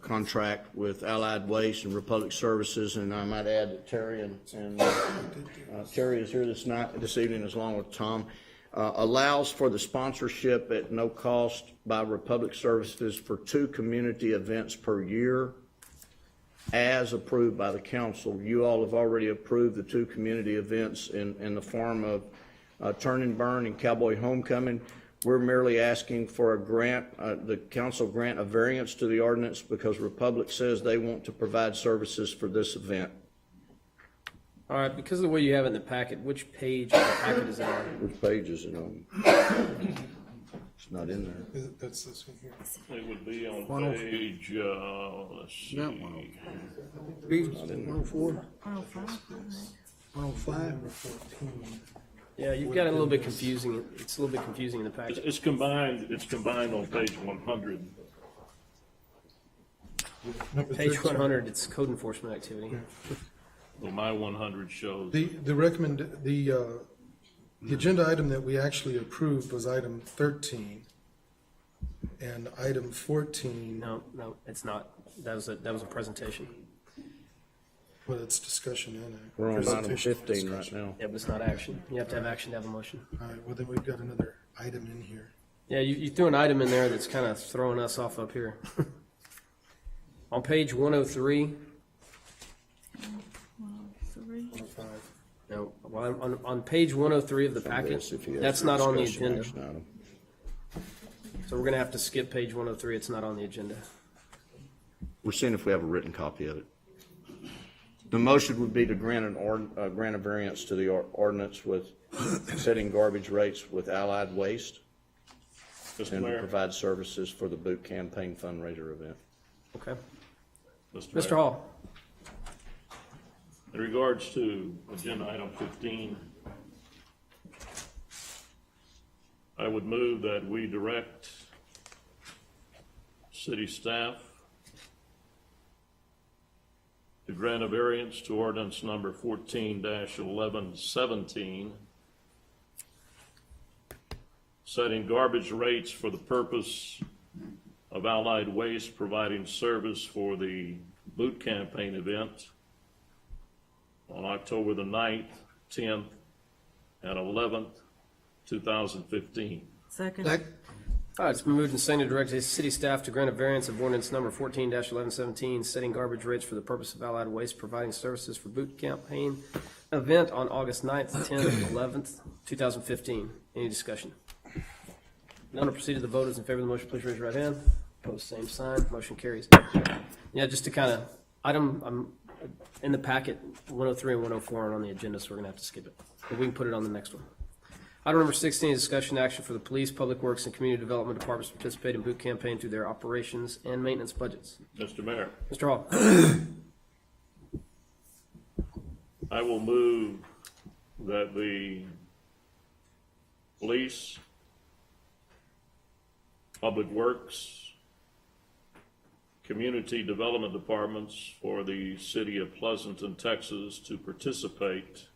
contract with Allied Waste and Republic Services, and I might add that Terry and Terry is here this evening, along with Tom, allows for the sponsorship at no cost by Republic Services for 2 community events per year, as approved by the council. You all have already approved the 2 community events in the form of Turn and Burn and Cowboy Homecoming. We're merely asking for a grant, the council grant a variance to the ordinance because Republic says they want to provide services for this event. All right, because of the way you have it in the packet, which page of the packet is it on? Which page is it on? It's not in there. That's this one here. It would be on page, let's see. That one. Page 104? 105? Yeah, you've got it a little bit confusing. It's a little bit confusing in the packet. It's combined on page 100. Page 100, it's code enforcement activity. Well, my 100 shows. The agenda item that we actually approved was item 13, and item 14. No, it's not. That was a presentation. Well, it's discussion in it. We're on item 15 right now. Yeah, but it's not action. You have to have action to have a motion. All right, well, then we've got another item in here. Yeah, you threw an item in there that's kind of throwing us off up here. On page 103. 105. No, well, on page 103 of the packet, that's not on the agenda. So we're going to have to skip page 103. It's not on the agenda. We're seeing if we have a written copy of it. The motion would be to grant grant a variance to the ordinance with setting garbage rates with Allied Waste Mr. and to Mayor. provide services for the boot campaign fundraiser event. Okay. Mr. Mr. Hall. In regards to agenda item 15, I would move that we direct city staff to grant a variance to ordinance number 14-1117, setting garbage rates for the purpose of Allied Waste providing service for the boot campaign event on October the 9th, 10th, and 11th, 2015. Second. All right, it's been moved and seconded to direct the city staff to grant a variance of ordinance number 14-1117, setting garbage rates for the purpose of Allied Waste providing services for boot campaign event on August 9th, 10th, and 11th, 2015. Any discussion? None will proceed to the vote. Those in favor of the motion, please raise your right hand. Opposed, same sign. Motion carries. Yeah, just to kind of, in the packet, 103 and 104 aren't on the agenda, so we're going to have to skip it. But we can put it on the next one. Item number 16 is discussion action for the police, public works, and community development departments to participate in boot campaign through their operations and maintenance budgets. Mr. Mayor. Mr. Hall. I will move that the police, public works, community development departments for the city of Pleasanton, Texas, to participate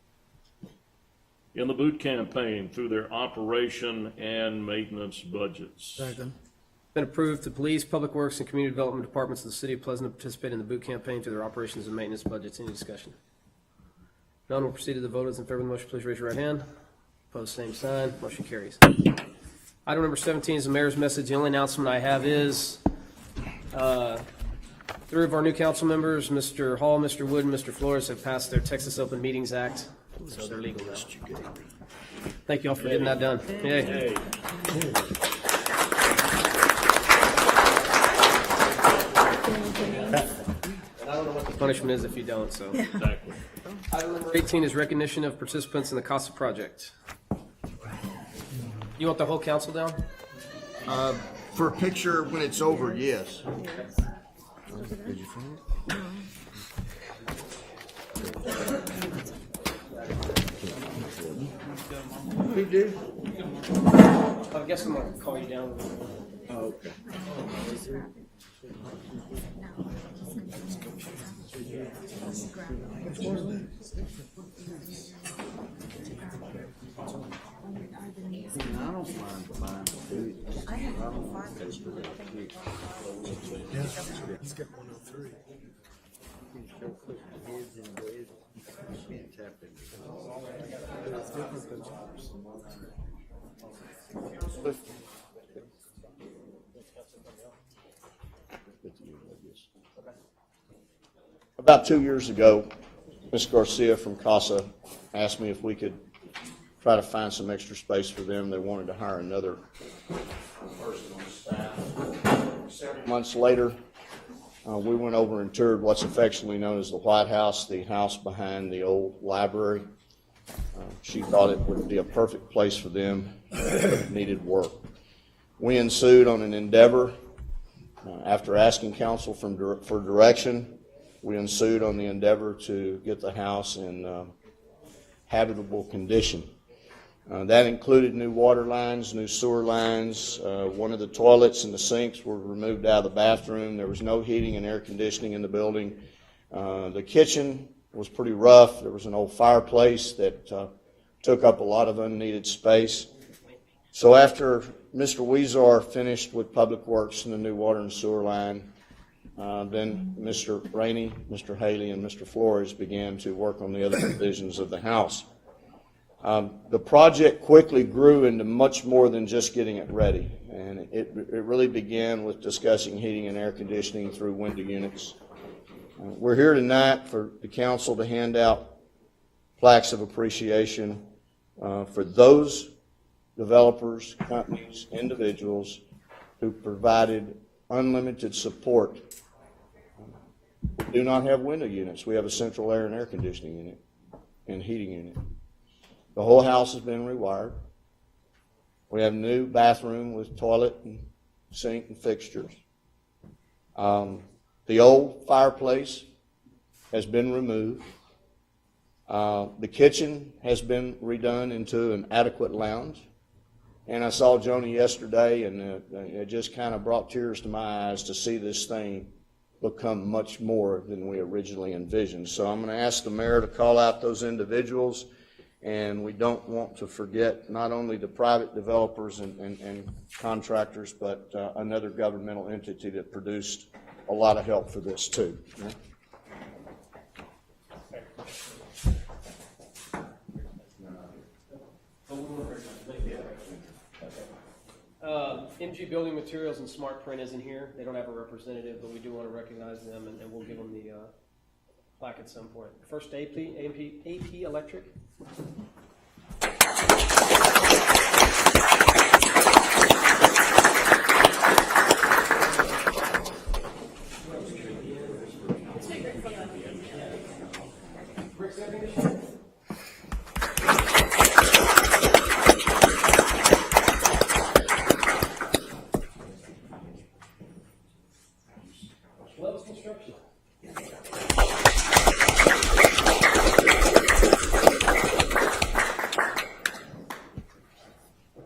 in the boot campaign through their operation and maintenance budgets. Second. Been approved. The police, public works, and community development departments of the city of Pleasanton participate in the boot campaign through their operations and maintenance budgets. Any discussion? None will proceed to the vote. Those in favor of the motion, please raise your right hand. Opposed, same sign. Motion carries. Item number 17 is the mayor's message. The only announcement I have is 3 of our new council members, Mr. Hall, Mr. Wood, and Mr. Flores, have passed their Texas Open Meetings Act, so they're legal now. Thank you all for getting that done. Yay. And I don't know what the punishment is if you don't, so. Exactly. Item number 18 is recognition of participants in the CASA project. You want the whole council down? For a picture when it's over, yes. Did you find it? We do? I guess I'm gonna call you down. Oh, okay. I don't mind buying food. I don't find that you would think. He's got 103. About 2 years ago, Ms. Garcia from CASA asked me if we could try to find some extra space for them. They wanted to hire another person on staff. Several months later, we went over and toured what's affectionately known as the White House, the house behind the old library. She thought it would be a perfect place for them, but it needed work. We ensued on an endeavor. After asking council for direction, we ensued on the endeavor to get the house in habitable condition. That included new water lines, new sewer lines. One of the toilets and the sinks were removed out of the bathroom. There was no heating and air conditioning in the building. The kitchen was pretty rough. There was an old fireplace that took up a lot of unneeded space. So after Mr. Weezar finished with Public Works and the new water and sewer line, then Mr. Rainey, Mr. Haley, and Mr. Flores began to work on the other divisions of the house. The project quickly grew into much more than just getting it ready, and it really began with discussing heating and air conditioning through window units. We're here tonight for the council to hand out plaques of appreciation for those developers, companies, individuals who provided unlimited support do not have window units. We have a central air and air conditioning unit and heating unit. The whole house has been rewired. We have a new bathroom with toilet and sink and fixtures. The old fireplace has been removed. The kitchen has been redone into an adequate lounge. And I saw Joni yesterday, and it just kind of brought tears to my eyes to see this thing become much more than we originally envisioned. So I'm going to ask the mayor to call out those individuals, and we don't want to forget not only the private developers and contractors, but another governmental entity that produced a lot of help for this too. MG Building Materials and Smart Print isn't here. They don't have a representative, but we do want to recognize them, and we'll give them the plaque at some point. First, AP Electric.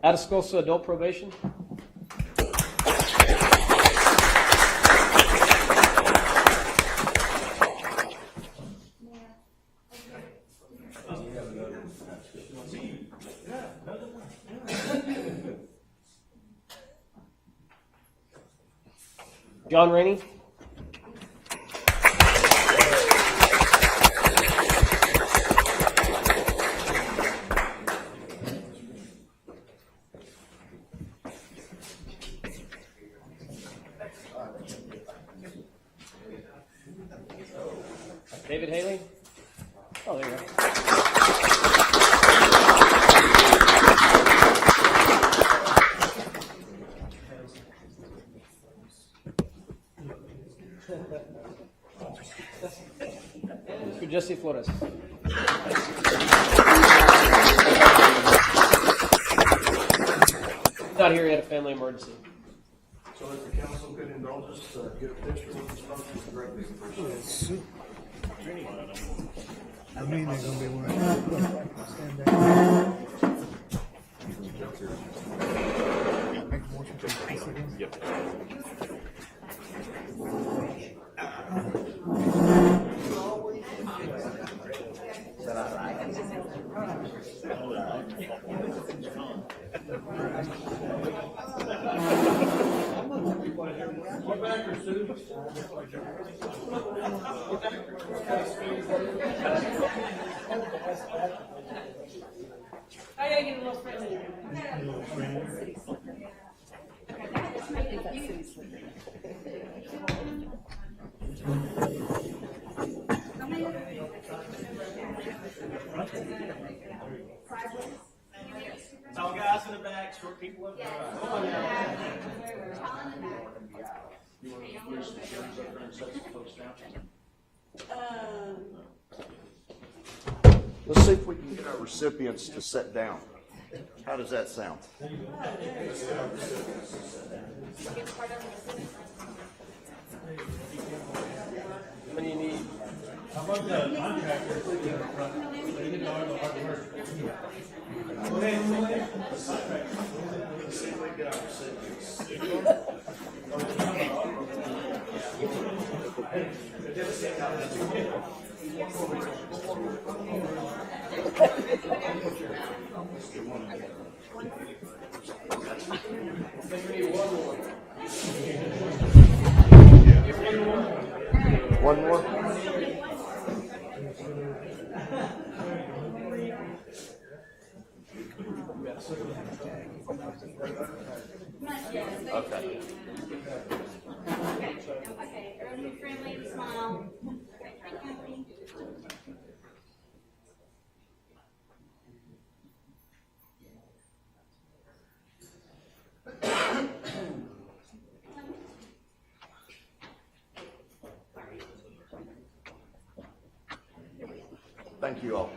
Atascosa Adult Probation. John Rainey. David Haley? Oh, there you go. Mr. Jesse Flores. Not here, he had a family emergency. So if the council could indulge us to get a picture with the structures directly. I mean, they're gonna be one. Stand back. Make a motion to pass it in. Yep. I gotta get a little friendly. Tall guys in the back, short people up front. Let's see if we can get our recipients to sit down. How does that sound? What do you need? How about the contractor? One more? Okay. Okay, everybody friendly, smile. Thank you all.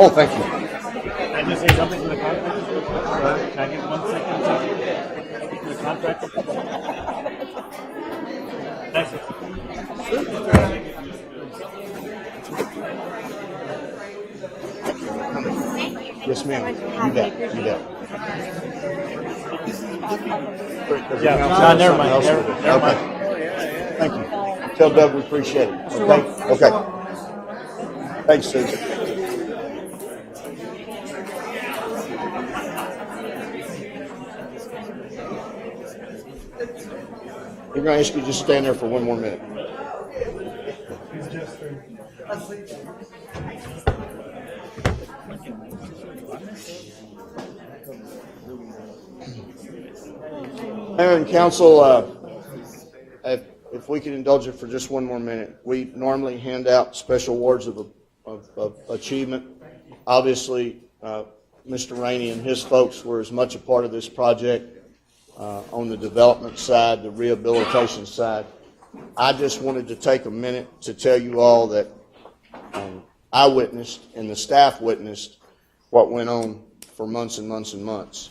Oh, thank you. Can I just say something to the contractor? Can I get 1 second to the contractor? Thanks. Yes, ma'am. You bet. You bet. Yeah, no, never mind. Never mind. Thank you. Tell Doug we appreciate it. Okay? Okay. Thanks, Susan. We're going to ask you to just stand there for one more minute. Mayor and council, if we could indulge it for just one more minute, we normally hand out special awards of achievement. Obviously, Mr. Rainey and his folks were as much a part of this project on the development side, the rehabilitation side. I just wanted to take a minute to tell you all that I witnessed and the staff witnessed what went on for months and months and months.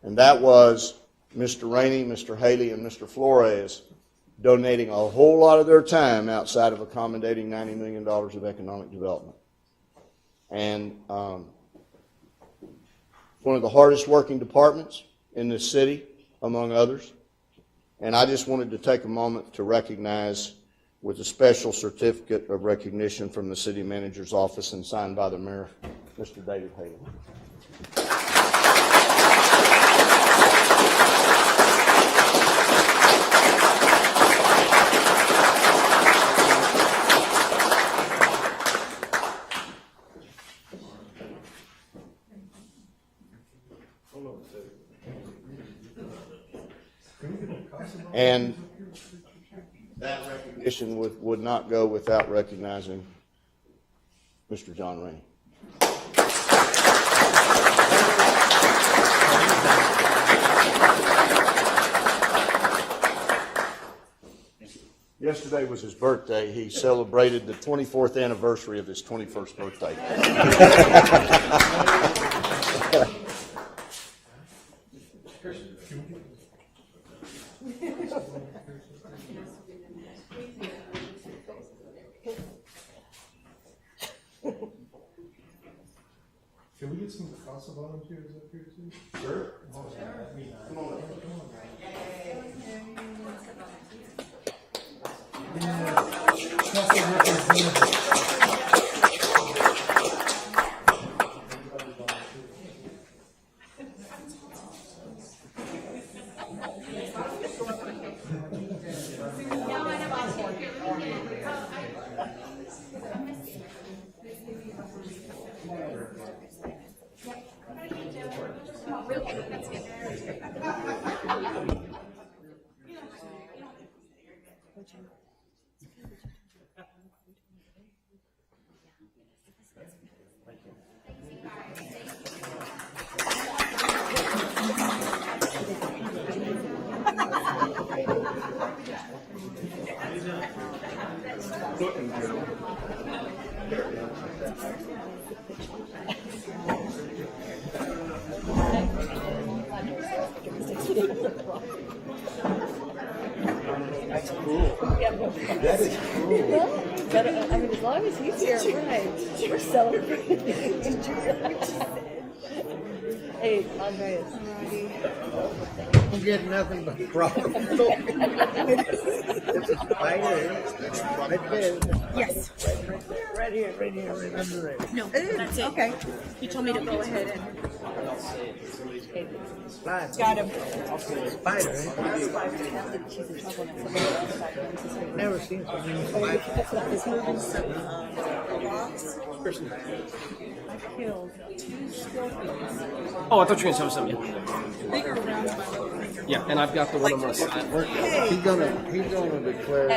And that was Mr. Rainey, Mr. Haley, and Mr. Flores donating a whole lot of their time outside of accommodating $90 million of economic development. And one of the hardest working departments in this city, among others. And I just wanted to take a moment to recognize with a special certificate of recognition from the city manager's office and signed by the mayor, Mr. David Haley. And that recognition would not go without recognizing Mr. John Rainey. Yesterday was his birthday. He celebrated the 24th anniversary of his 21st birthday. Can we get some CASA volunteers up here too? Sure. Come on up. That's cool. That is cool. But I mean, as long as he's here, right? We're celebrating. Did you hear what she said? Hey, Andreas. I'm getting nothing but problems. It's a spider. Right there. Yes. Right here, right under it. No, that's it. Okay. You told me to go ahead and. Got him. Spider, eh? Never seen something spider. Killed 2 scorpions. Oh, I thought you were going to tell me something. Bigger around my finger. Yeah, and I've got the one on my side. He's gonna declare.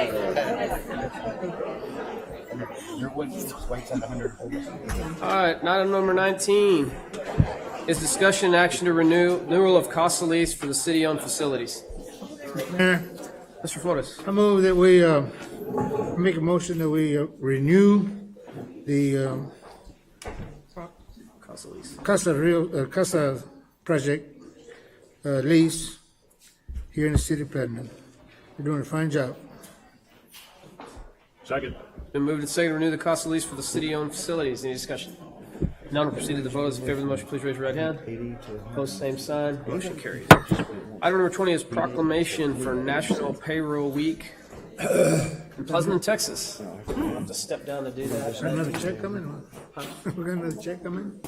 Your witness waits at 100. All right, item number 19 is discussion and action to renewal of cost of lease for the city-owned facilities. Mayor, Mr. Flores. I move that we make a motion that we renew the Cost of lease. Casa project lease here in the city of Pleasanton. We're doing a fine job. Second. Been moved and seconded to renew the cost of lease for the city-owned facilities. Any discussion? None will proceed to the vote. Those in favor of the motion, please raise your right hand. Opposed, same sign. Motion carried. Item number 20 is proclamation for National Payroll Week in Pleasanton, Texas. I'll have to step down to do that. Got another check coming? We got another check coming?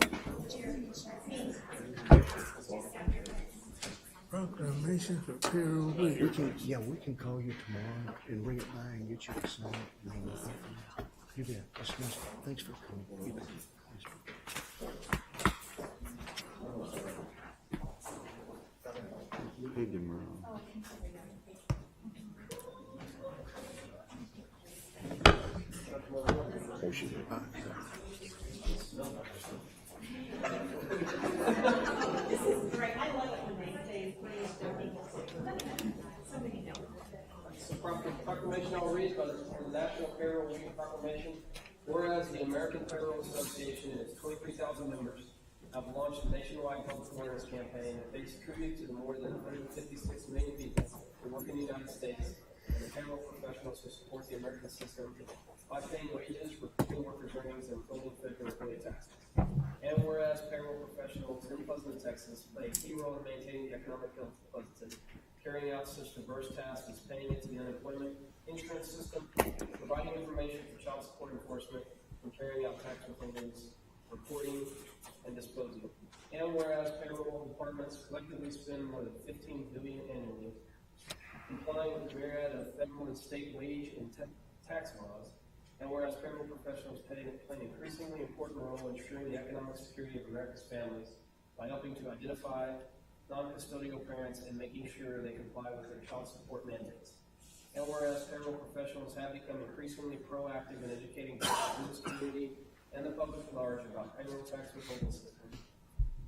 Proclamation for payroll week. We can call you tomorrow and bring it by and get you to sign it. You bet. That's nice. Thanks for coming. You bet. Proclamation I'll read by the National Payroll Week proclamation. Whereas the American Payroll Association and its 23,000 members have launched a nationwide public awareness campaign that pays tribute to the more than 156 million people who work in the United States and the payroll professionals who support the American system by paying wages, reporting workers' earnings, and withholding federal employee taxes. And whereas payroll professionals in Pleasanton, Texas play a key role in maintaining the economic health of Pleasanton, carrying out such diverse tasks as paying into the unemployment insurance system, providing information for child support enforcement, and carrying out tax withholdings, reporting, and disposal. And whereas payroll departments collectively spend more than $15 billion annually, complying with the myriad of federal and state wage and tax laws. And whereas payroll professionals play an increasingly important role in ensuring the economic security of America's families by helping to identify non-custodial parents and making sure they comply with their child support mandates. And whereas payroll professionals have become increasingly proactive in educating the business community and the public at large about payroll tax withholding systems.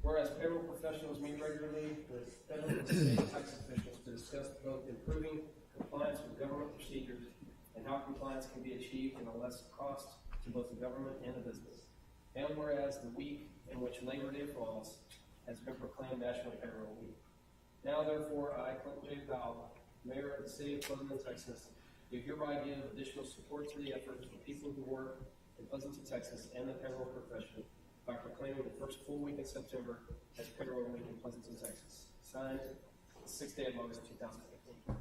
Whereas payroll professionals meet regularly with federal and state tax officials to discuss both improving compliance with government procedures and how compliance can be achieved at a less cost to both the government and the business. And whereas the week in which Labor Day falls has been proclaimed National Payroll Week. Now, therefore, I, Clint J. Powell, Mayor of the City of Pleasanton, Texas, do hereby give additional support to the efforts of people who work in Pleasanton, Texas, and the payroll profession by proclaiming the first full week in September as Payroll Week in Pleasanton, Texas. Signed, the 6th day of August, 2015.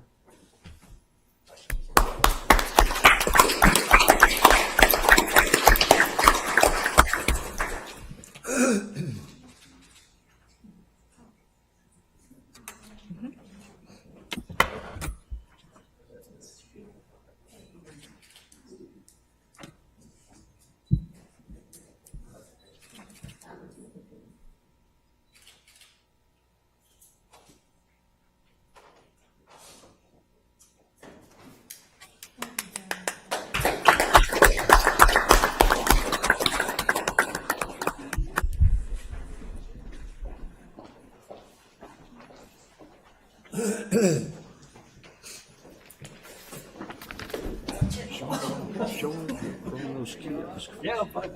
Yeah, I'm fine.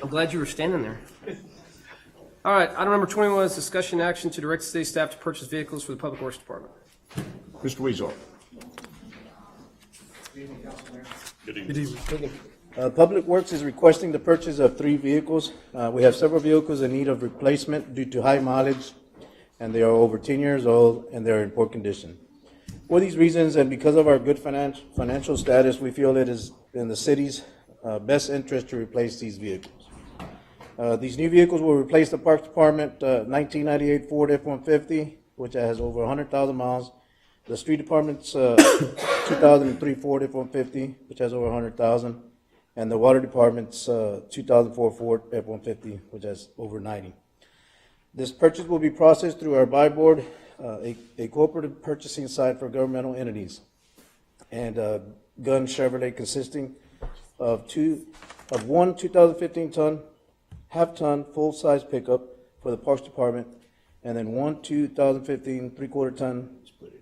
I'm glad you were standing there. All right, item number 21 is discussion action to direct city staff to purchase vehicles for the Public Works Department. Mr. Weezer. Good evening. Public Works is requesting the purchase of 3 vehicles. We have several vehicles in need of replacement due to high mileage, and they are over 10 years old, and they're in poor condition. For these reasons, and because of our good financial status, we feel it is in the city's best interest to replace these vehicles. These new vehicles will replace the Parks Department 1998 Ford F-150, which has over 100,000 miles, the Street Department's 2003 Ford F-150, which has over 100,000, and the Water Department's 2004 Ford F-150, which has over 90. This purchase will be processed through our buy board, a cooperative purchasing site for governmental entities, and Gun Chevrolet consisting of one 2015 half-ton full-size pickup for the Parks Department, and then one 2015 three-quarter-ton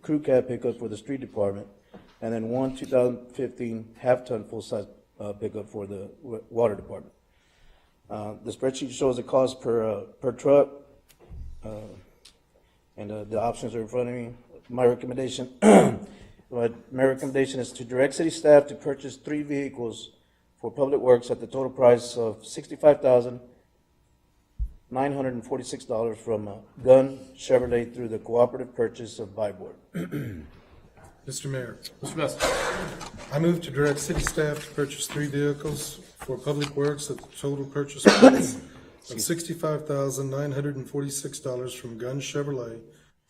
crew cab pickup for the Street Department, and then one 2015 half-ton full-size pickup for the Water Department. The spreadsheet shows the cost per truck, and the options are in front of me. My recommendation is to direct city staff to purchase 3 vehicles for Public Works at the total price of $65,946 from Gun Chevrolet through the cooperative purchase of buy board. Mr. Mayor. Mr. Best. I move to direct city staff to purchase 3 vehicles for Public Works at the total purchase price of $65,946 from Gun Chevrolet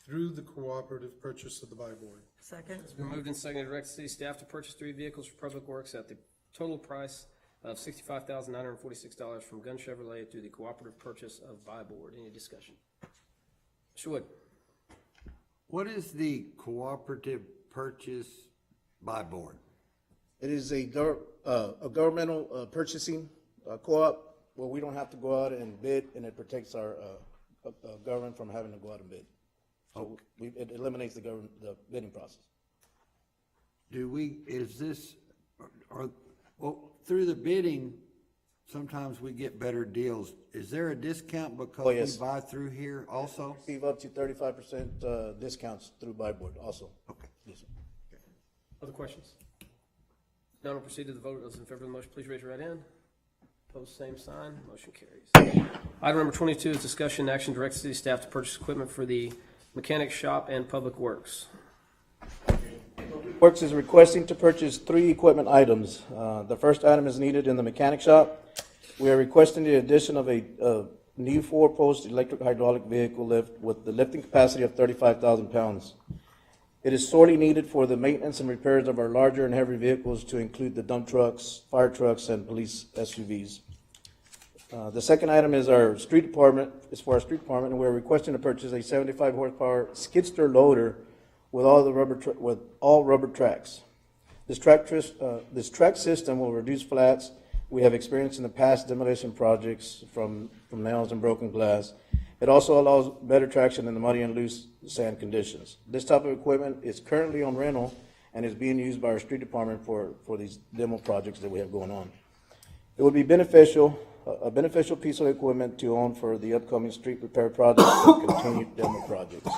through the cooperative purchase of the buy board. Second. It's been moved and seconded to direct city staff to purchase 3 vehicles for Public Works at the total price of $65,946 from Gun Chevrolet through the cooperative purchase of buy board. Any discussion? Mr. Wood. What is the cooperative purchase buy board? It is a governmental purchasing co-op where we don't have to go out and bid, and it protects our government from having to go out and bid. So it eliminates the bidding process. Through the bidding, sometimes we get better deals. Is there a discount because we buy through here also? We receive up to 35% discounts through buy board also. Okay. Yes, sir. Other questions? None will proceed to the vote. Those in favor of the motion, please raise your right hand. Opposed, same sign. Motion carries. Item number 22 is discussion and action direct city staff to purchase equipment for the mechanic shop and Public Works. Works is requesting to purchase 3 equipment items. The first item is needed in the mechanic shop. We are requesting the addition of a new 4-post electric hydraulic vehicle lift with the lifting capacity of 35,000 pounds. It is sorely needed for the maintenance and repairs of our larger and heavy vehicles, to include the dump trucks, fire trucks, and police SUVs. The second item is our street department. It's for our street department, and we're requesting to purchase a 75 horsepower skid steer loader with all rubber tracks. This track system will reduce flats. We have experienced in the past demolition projects from nails and broken glass. It also allows better traction in the muddy and loose sand conditions. This type of equipment is currently on rental and is being used by our street department for these demo projects that we have going on. It would be a beneficial piece of equipment to own for the upcoming street repair projects and continued demo projects.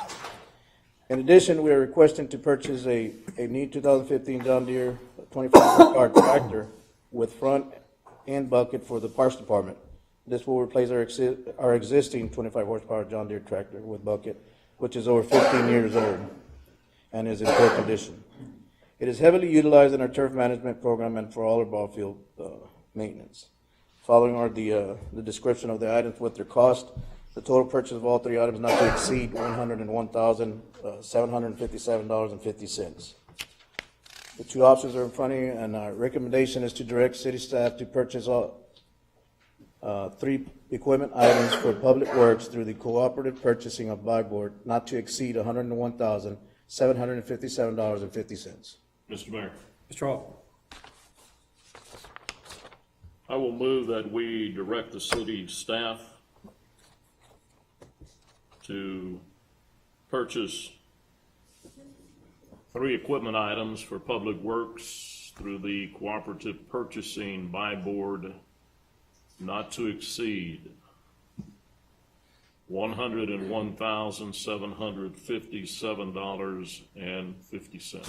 In addition, we are requesting to purchase a new 2015 John Deere 25 horsepower tractor with front end bucket for the Parks Department. This will replace our existing 25 horsepower John Deere tractor with bucket, which is over 15 years old and is in poor condition. It is heavily utilized in our turf management program and for all our ball field maintenance. Following are the description of the items with their cost. The total purchase of all 3 items not to exceed $101,757.50. The 2 options are in front of you, and our recommendation is to direct city staff to purchase all 3 equipment items for Public Works through the cooperative purchasing of buy board not to exceed $101,757.50. Mr. Mayor. Mr. Hall. I will move that we direct the city staff to purchase 3 equipment items for Public Works through the cooperative purchasing buy board not to exceed $101,757.50.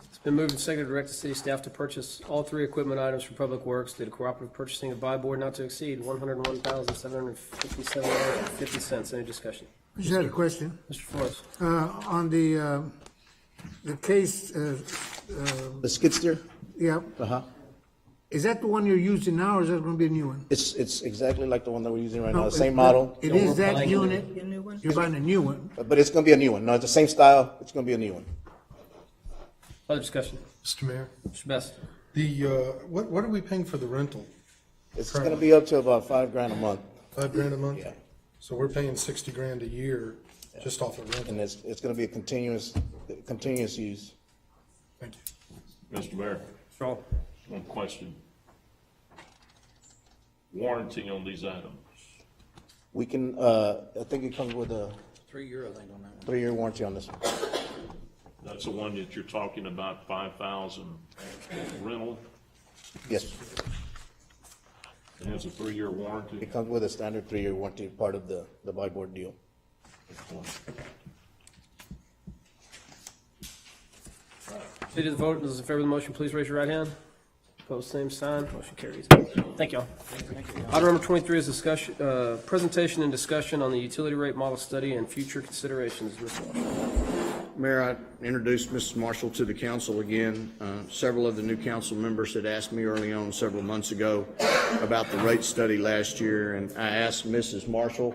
It's been moved and seconded to direct the city staff to purchase all 3 equipment items for Public Works through the cooperative purchasing of buy board not to exceed $101,757.50. Any discussion? I just had a question. Mr. Flores. On the case. The skid steer? Yep. Uh-huh. Is that the one you're using now, or is that gonna be a new one? It's exactly like the one that we're using right now, No, the same model. It is that unit, you're buying a new one. But it's gonna be a new one. No, it's the same style, it's gonna be a new one. Other discussion? Mr. Mayor, Mr. Best? what are we paying for the rental? It's gonna be up to about $5,000 a month. $5,000 a month? Yeah. So we're paying $60,000 a year just off of rental. And it's gonna be a continuous use. Thank you. Mr. Mayor, Sure. one question. Warranty on these items. We can, I think it comes with a 3-year, I think, on that one. 3-year warranty on this one. That's the one that you're talking about, 5,000 rental, Yes. and it's a 3-year warranty. It comes with a standard 3-year warranty, part of the buy board deal. Proceed to the vote. Those in favor of the motion, please raise your right hand. Opposed, same sign. Motion carries. Thank y'all. Item number 23 is discussion, presentation and discussion on the utility rate model study and future considerations. Mr. Walsh. Mayor, I introduced Mrs. Marshall to the council again. Several of the new council members had asked me early on several months ago about the rate study last year, and I asked Mrs. Marshall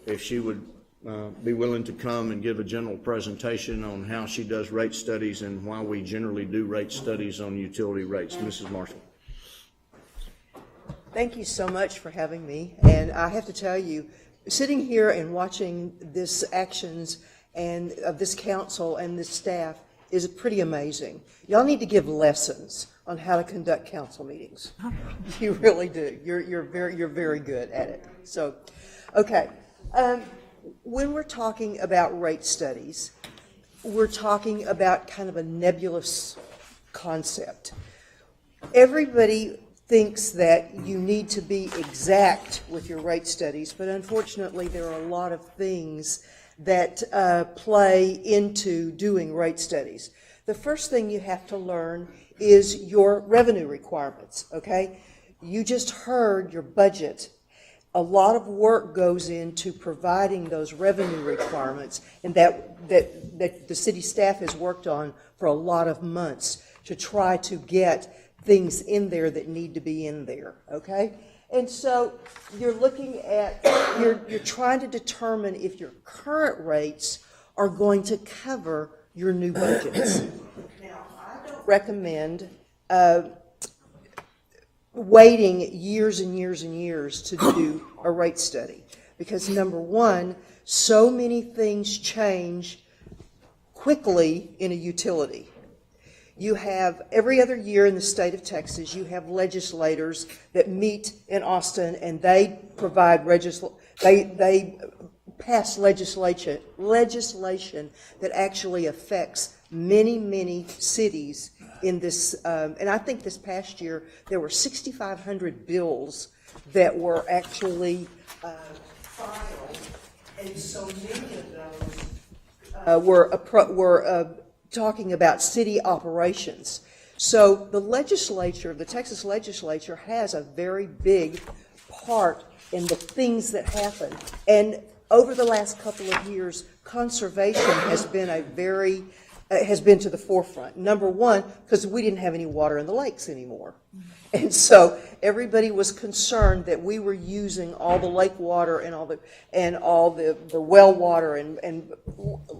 if she would be willing to come and give a general presentation on how she does rate studies and why we generally do rate studies on utility rates. Mrs. Marshall. Thank you so much for having me. And I have to tell you, sitting here and watching this actions and of this council and this staff is pretty amazing. Y'all need to give lessons on how to conduct council meetings. You really do. You're very good at it. So, okay. When we're talking about rate studies, we're talking about kind of a nebulous concept. Everybody thinks that you need to be exact with your rate studies, but unfortunately there are a lot of things that play into doing rate studies. The first thing you have to learn is your revenue requirements, okay? You just heard your budget. A lot of work goes into providing those revenue requirements, and that the city staff has worked on for a lot of months to try to get things in there that need to be in there, okay? And so you're looking at, you're trying to determine if your current rates are going to cover your new budgets. Now, I don't recommend waiting years and years and years to do a rate study, because number one, so many things change quickly in a utility. You have, every other year in the state of Texas, you have legislators that meet in Austin, and they provide they pass legislation that actually affects many cities in this, and I think this past year there were 6,500 bills that were actually filed, and so many of those were talking about city operations. So the legislature, the Texas legislature, has a very big part in the things that happen. And over the last couple of years, conservation has been has been to the forefront. Number one, because we didn't have any water in the lakes anymore. And so everybody was concerned that we were using all the lake water and all the well water and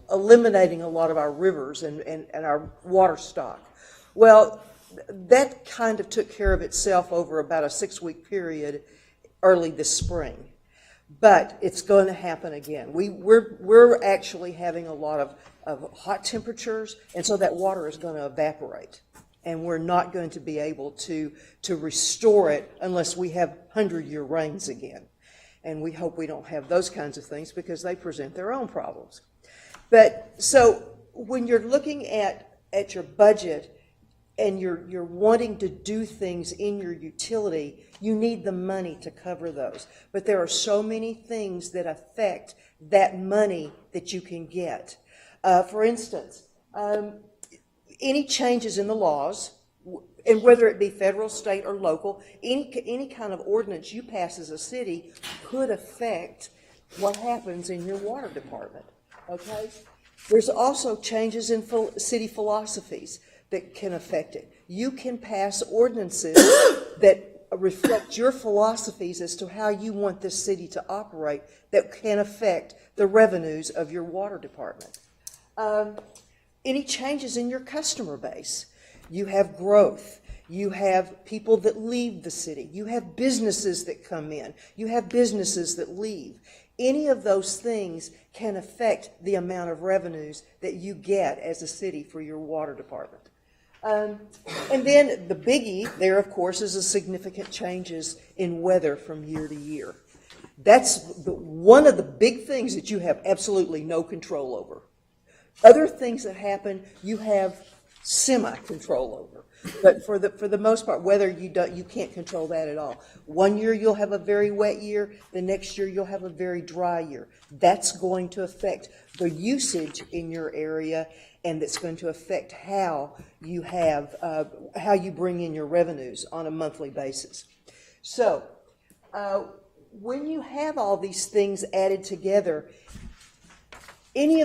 eliminating a lot of our rivers and our water stock. Well, that kind of took care of itself over about a 6-week period early this spring. But it's going to happen again. We're actually having a lot of hot temperatures, and so that water is going to evaporate. And we're not going to be able to restore it unless we have 100-year rains again. And we hope we don't have those kinds of things because they present their own problems. But so when you're looking at your budget and you're wanting to do things in your utility, you need the money to cover those. But there are so many things that affect that money that you can get. For instance, any changes in the laws, and whether it be federal, state, or local, any kind of ordinance you pass as a city could affect what happens in your water department, okay? There's also changes in city philosophies that can affect it. you can pass ordinances that reflect your philosophies as to how you want this city to operate that can affect the revenues of your water department. Any changes in your customer base. You have growth. You have people that leave the city. You have businesses that come in. You have businesses that leave. Any of those things can affect the amount of revenues that you get as a city for your water department. And then the biggie there, of course, is the significant changes in weather from year to year. That's one of the big things that you have absolutely no control over. Other things that happen, you have semi-control over. But for the most part, weather, you can't control that at all. One year you'll have a very wet year. The next year you'll have a very dry year. That's going to affect the usage in your area, and that's going to affect how you have how you bring in your revenues on a monthly basis. So when you have all these things added together, any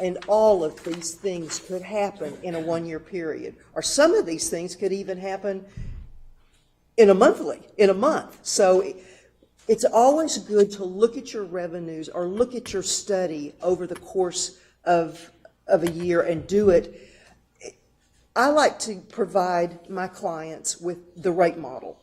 and all of these things could happen in a one-year period, or some of these things could even happen in a month. So it's always good to look at your revenues or look at your study over the course of a year and do it. I like to provide my clients with the rate model.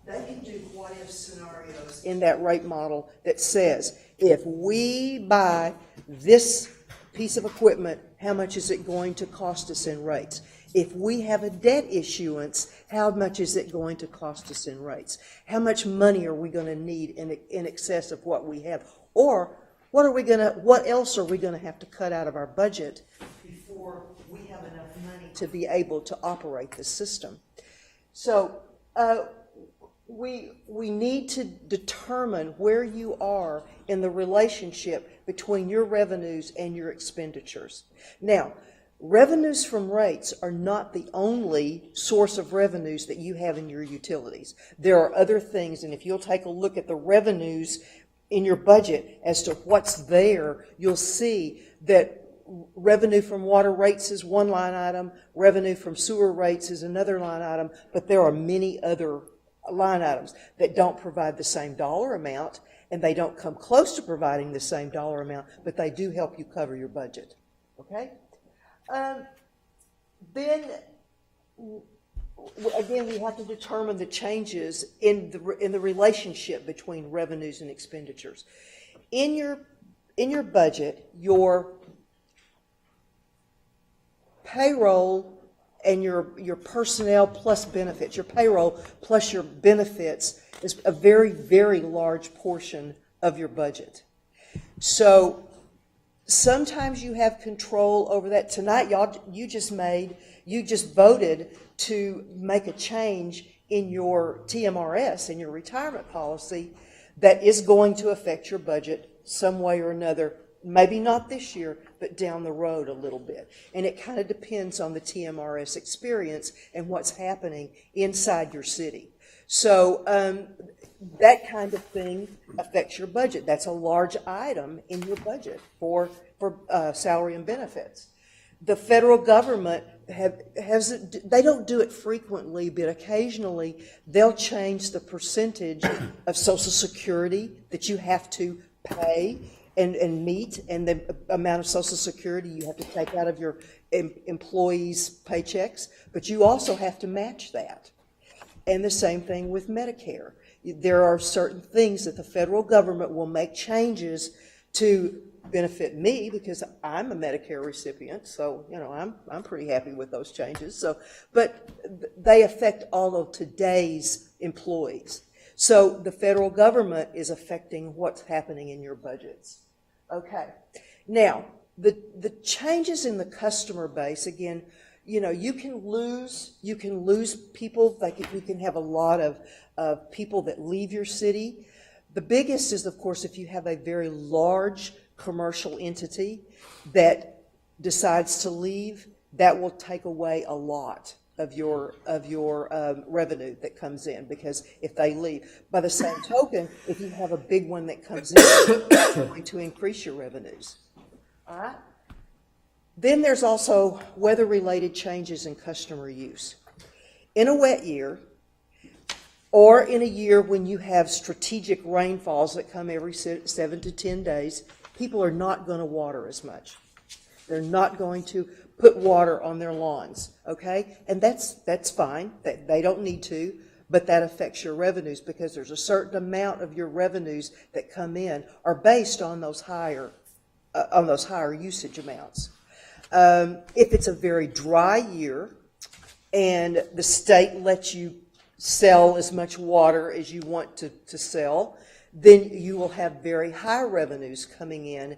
They can do what-if scenarios in that rate model that says, if we buy this piece of equipment, how much is it going to cost us in rates? If we have a debt issuance, how much is it going to cost us in rates? How much money are we going to need in excess of what we have? Or what else are we going to have to cut out of our budget before we have enough money to be able to operate the system? So we need to determine where you are in the relationship between your revenues and your expenditures. Now, revenues from rates are not the only source of revenues that you have in your utilities. There are other things, and if you'll take a look at the revenues in your budget as to what's there, you'll see that revenue from water rates is one line item, revenue from sewer rates is another line item, but there are many other line items that don't provide the same dollar amount, and they don't come close to providing the same dollar amount, but they do help you cover your budget. Okay? Then, again, we have to determine the changes in the relationship between revenues and expenditures. In your budget, your payroll and your personnel plus benefits, your payroll plus your benefits is a very, very large portion of your budget. So sometimes you have control over that. Tonight, you just voted to make a change in your TMRS, in your retirement policy, that is going to affect your budget some way or another. Maybe not this year, but down the road a little bit. And it kind of depends on the TMRS experience and what's happening inside your city. So that kind of thing affects your budget. That's a large item in your budget for salary and benefits. The federal government they don't do it frequently, but occasionally they'll change the percentage of Social Security that you have to pay and meet, and the amount of Social Security you have to take out of your employees' paychecks, but you also have to match that. And the same thing with Medicare. There are certain things that the federal government will make changes to benefit me because I'm a Medicare recipient, so I'm pretty happy with those changes. So, but they affect all of today's employees. So the federal government is affecting what's happening in your budgets. Okay. Now, the changes in the customer base, again, you can lose people. You can have a lot of people that leave your city. The biggest is, of course, if you have a very large commercial entity that decides to leave, that will take away a lot of your revenue that comes in, because if they leave. By the same token, if you have a big one that comes in, it's going to increase your revenues. All right? Then there's also weather-related changes in customer use. In a wet year, or in a year when you have strategic rainfalls that come every 7 to 10 days, people are not going to water as much. They're not going to put water on their lawns, okay? And that's fine. They don't need to, but that affects your revenues because there's a certain amount of your revenues that come in are based on those higher usage amounts. If it's a very dry year and the state lets you sell as much water as you want to sell, then you will have very high revenues coming in.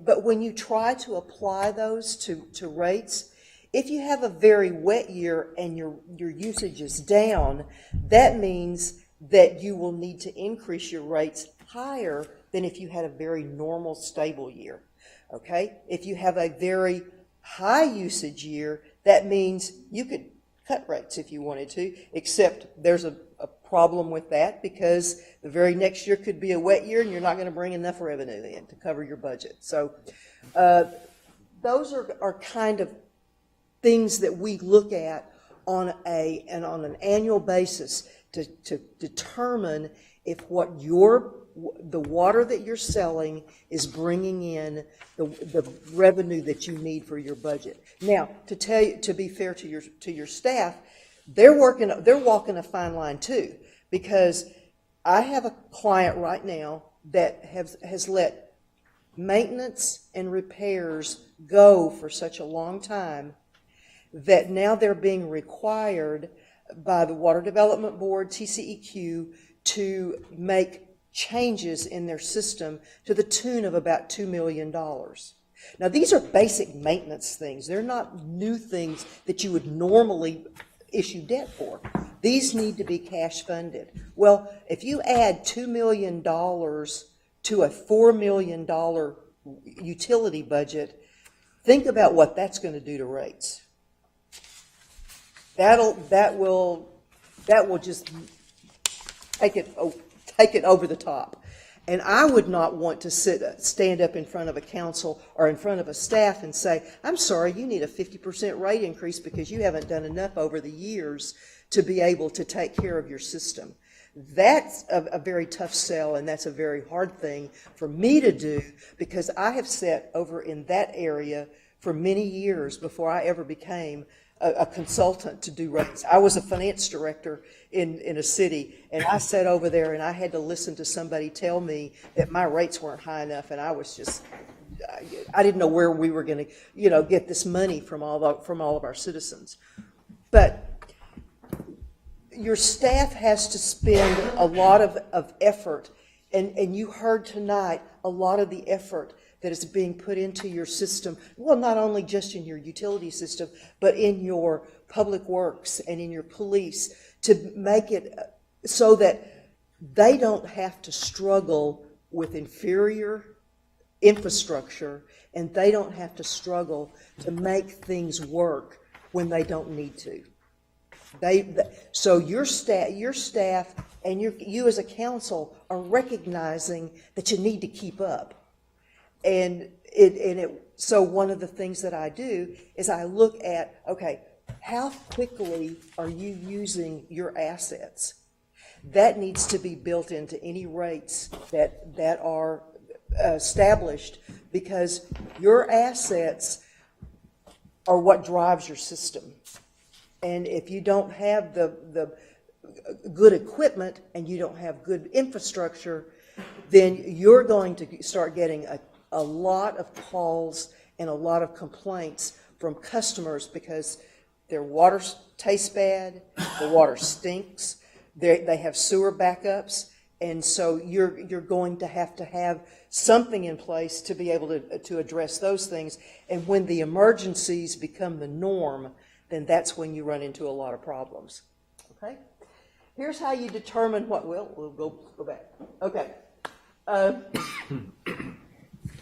But when you try to apply those to rates, if you have a very wet year and your usage is down, that means that you will need to increase your rates higher than if you had a very normal, stable year. Okay? If you have a very high usage year, that means you could cut rates if you wanted to, except there's a problem with that because the very next year could be a wet year and you're not going to bring enough revenue in to cover your budget. So those are kind of things that we look at on an annual basis to determine if what the water that you're selling is bringing in the revenue that you need for your budget. Now, to be fair to your staff, they're walking a fine line too, because I have a client right now that has let maintenance and repairs go for such a long time that now they're being required by the Water Development Board, TCEQ, to make changes in their system to the tune of about $2 million. Now, these are basic maintenance things. They're not new things that you would normally issue debt for. These need to be cash funded. Well, if you add $2 million to a $4 million utility budget, think about what that's going to do to rates. That will just take it over the top. And I would not want to stand up in front of a council or in front of a staff and say, I'm sorry, you need a 50% rate increase because you haven't done enough over the years to be able to take care of your system. That's a very tough sell, and that's a very hard thing for me to do because I have sat over in that area for many years before I ever became a consultant to do rates. I was a finance director in a city, and I sat over there and I had to listen to somebody tell me that my rates weren't high enough, and I was just, I didn't know where we were going to, get this money from all of our citizens. But your staff has to spend a lot of effort, and you heard tonight a lot of the effort that is being put into your system, well, not only just in your utility system, but in your public works and in your police, to make it so that they don't have to struggle with inferior infrastructure, and they don't have to struggle to make things work when they don't need to. So your staff and you as a council are recognizing that you need to keep up. So one of the things that I do is I look at, okay, how quickly are you using your assets? That needs to be built into any rates that are established, because your assets are what drives your system. And if you don't have the good equipment and you don't have good infrastructure, then you're going to start getting a lot of calls and a lot of complaints from customers because their water tastes bad, the water stinks, they have sewer backups, and so you're going to have something in place to be able to address those things. And when the emergencies become the norm, then that's when you run into a lot of problems. Okay? Here's how you determine what we'll go back. Okay.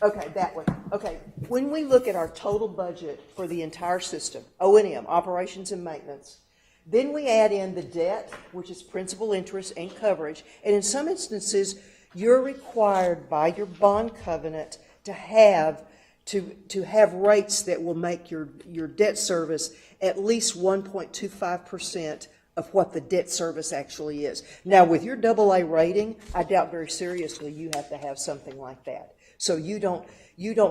Okay, that one. Okay, when we look at our total budget for the entire system, O&M, operations and maintenance, then we add in the debt, which is principal, interest, and coverage. And in some instances, you're required by your bond covenant to have to have rates that will make your debt service at least 1.25% of what the debt service actually is. Now, with your AA rating, I doubt very seriously you have to have something like that. So you don't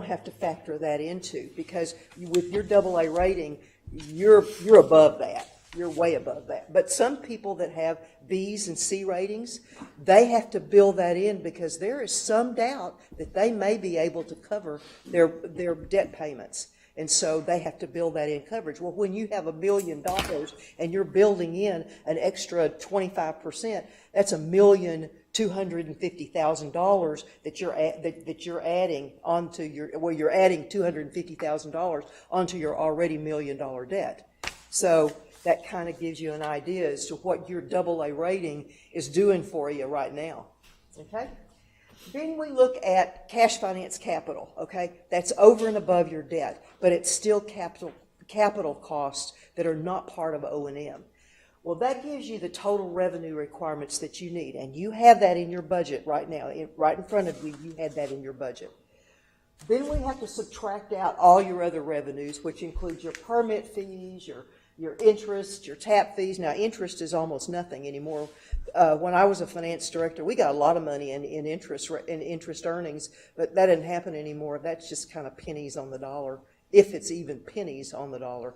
have to factor that into, because with your AA rating, you're above that. You're way above that. But some people that have B's and C ratings, they have to build that in, because there is some doubt that they may be able to cover their debt payments. And so they have to build that in coverage. Well, when you have $1 million and you're building in an extra 25%, that's $1,250,000 that you're adding onto you're adding $250,000 onto your already $1 million debt. So that kind of gives you an idea as to what your AA rating is doing for you right now. Okay? Then we look at cash finance capital, okay? That's over and above your debt, but it's still capital costs that are not part of O&M. Well, that gives you the total revenue requirements that you need, and you have that in your budget right now. Right in front of you, you had that in your budget. Then we have to subtract out all your other revenues, which includes your permit fees, your interest, your tap fees. Now, interest is almost nothing anymore. When I was a finance director, we got a lot of money in interest earnings, but that didn't happen anymore. That's just kind of pennies on the dollar, if it's even pennies on the dollar.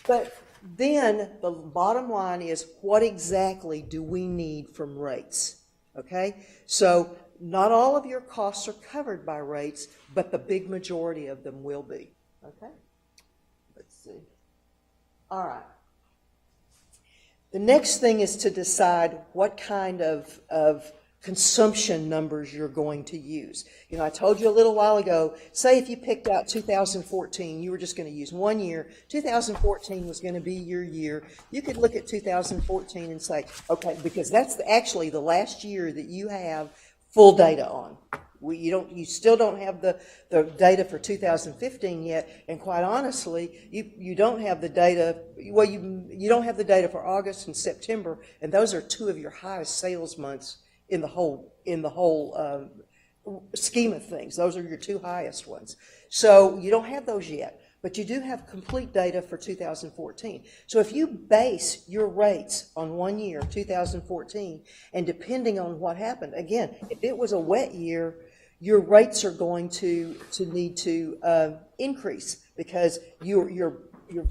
But then the bottom line is, what exactly do we need from rates? Okay? So not all of your costs are covered by rates, but the big majority of them will be. Okay? Let's see. All right. The next thing is to decide what kind of consumption numbers you're going to use. You know, I told you a little while ago, say if you picked out 2014, you were just going to use 1 year, 2014 was going to be your year, you could look at 2014 and say, okay, because that's actually the last year that you have full data on. You still don't have the data for 2015 yet, and quite honestly, you don't have the data. Well, you don't have the data for August and September, and those are two of your highest sales months in the whole scheme of things. Those are your two highest ones. So you don't have those yet, but you do have complete data for 2014. So if you base your rates on 1 year, 2014, and depending on what happened, again, if it was a wet year, your rates are going to need to increase, because your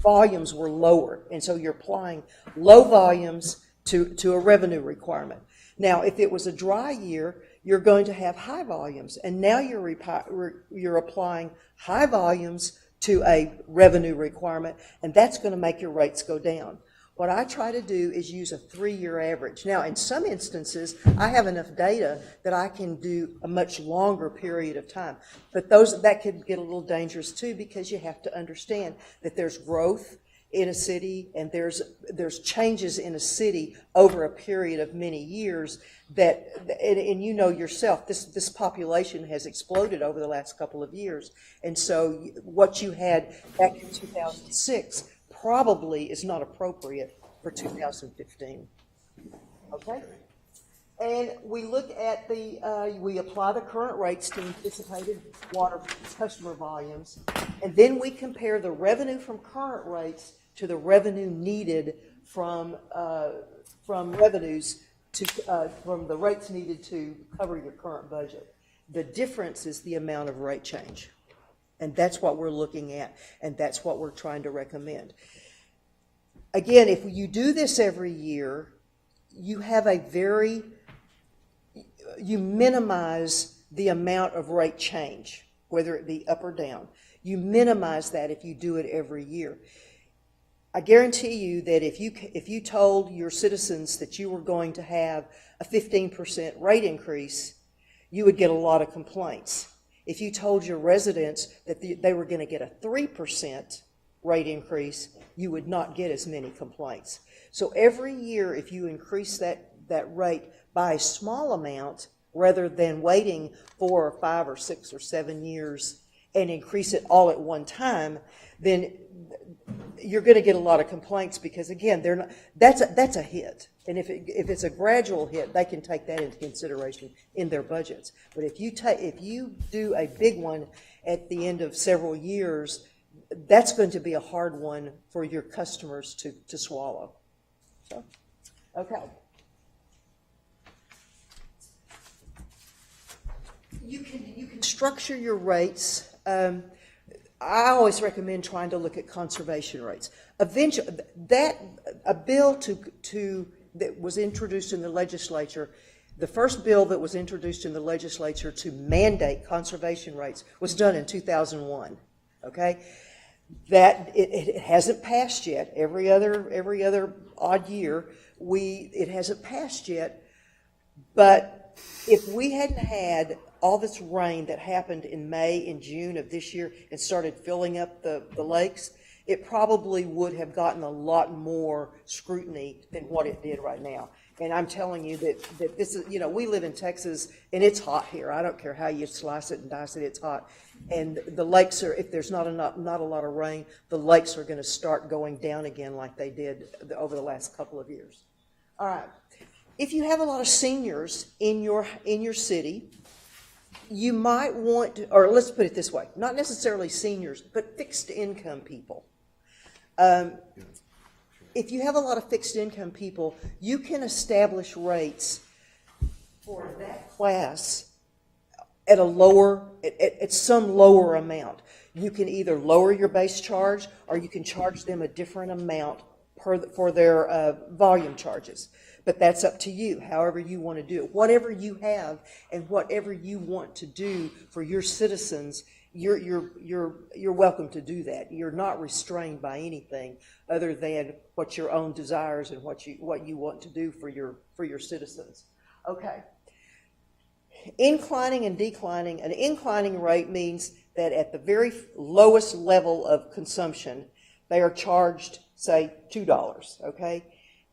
volumes were lower, and so you're applying low volumes to a revenue requirement. Now, if it was a dry year, you're going to have high volumes, and now you're applying high volumes to a revenue requirement, and that's going to make your rates go down. What I try to do is use a 3-year average. Now, in some instances, I have enough data that I can do a much longer period of time. But that could get a little dangerous too, because you have to understand that there's growth in a city, and there's changes in a city over a period of many years and you know yourself, this population has exploded over the last couple of years. And so what you had back in 2006 probably is not appropriate for 2015. Okay? And we look at we apply the current rates to anticipated water customer volumes, and then we compare the revenue from current rates to the revenue needed from the rates needed to cover your current budget. The difference is the amount of rate change. And that's what we're looking at, and that's what we're trying to recommend. Again, if you do this every year, you minimize the amount of rate change, whether it be up or down. You minimize that if you do it every year. I guarantee you that if you told your citizens that you were going to have a 15% rate increase, you would get a lot of complaints. If you told your residents that they were going to get a 3% rate increase, you would not get as many complaints. So every year, if you increase that rate by a small amount, rather than waiting 4 or 5 or 6 or 7 years and increase it all at one time, then you're going to get a lot of complaints because, again, they're not. That's a hit, and if it's a gradual hit, they can take that into consideration in their budgets. But if you do a big one at the end of several years, that's going to be a hard one for your customers to swallow. So, okay. You can structure your rates. I always recommend trying to look at conservation rates. Eventually, a bill that was introduced in the legislature, the first bill that was introduced in the legislature to mandate conservation rates was done in 2001. Okay, that it hasn't passed yet. Every other odd year, it hasn't passed yet. But if we hadn't had all this rain that happened in May and June of this year and started filling up the lakes, it probably would have gotten a lot more scrutiny than what it did right now. And I'm telling you that this is, we live in Texas and it's hot here. I don't care how you slice it and dice it, it's hot. And the lakes are, if there's not a lot of rain, the lakes are going to start going down again like they did over the last couple of years. All right. If you have a lot of seniors in your city, you might want to, or let's put it this way, not necessarily seniors, but fixed income people. If you have a lot of fixed income people, you can establish rates for that class at some lower amount. You can either lower your base charge or you can charge them a different amount for their volume charges. But that's up to you, however you want to do it. Whatever you have and whatever you want to do for your citizens, you're welcome to do that. You're not restrained by anything other than what your own desires and what you want to do for your citizens. Okay. Inclining and declining. An inclining rate means that at the very lowest level of consumption, they are charged, say, $2, okay?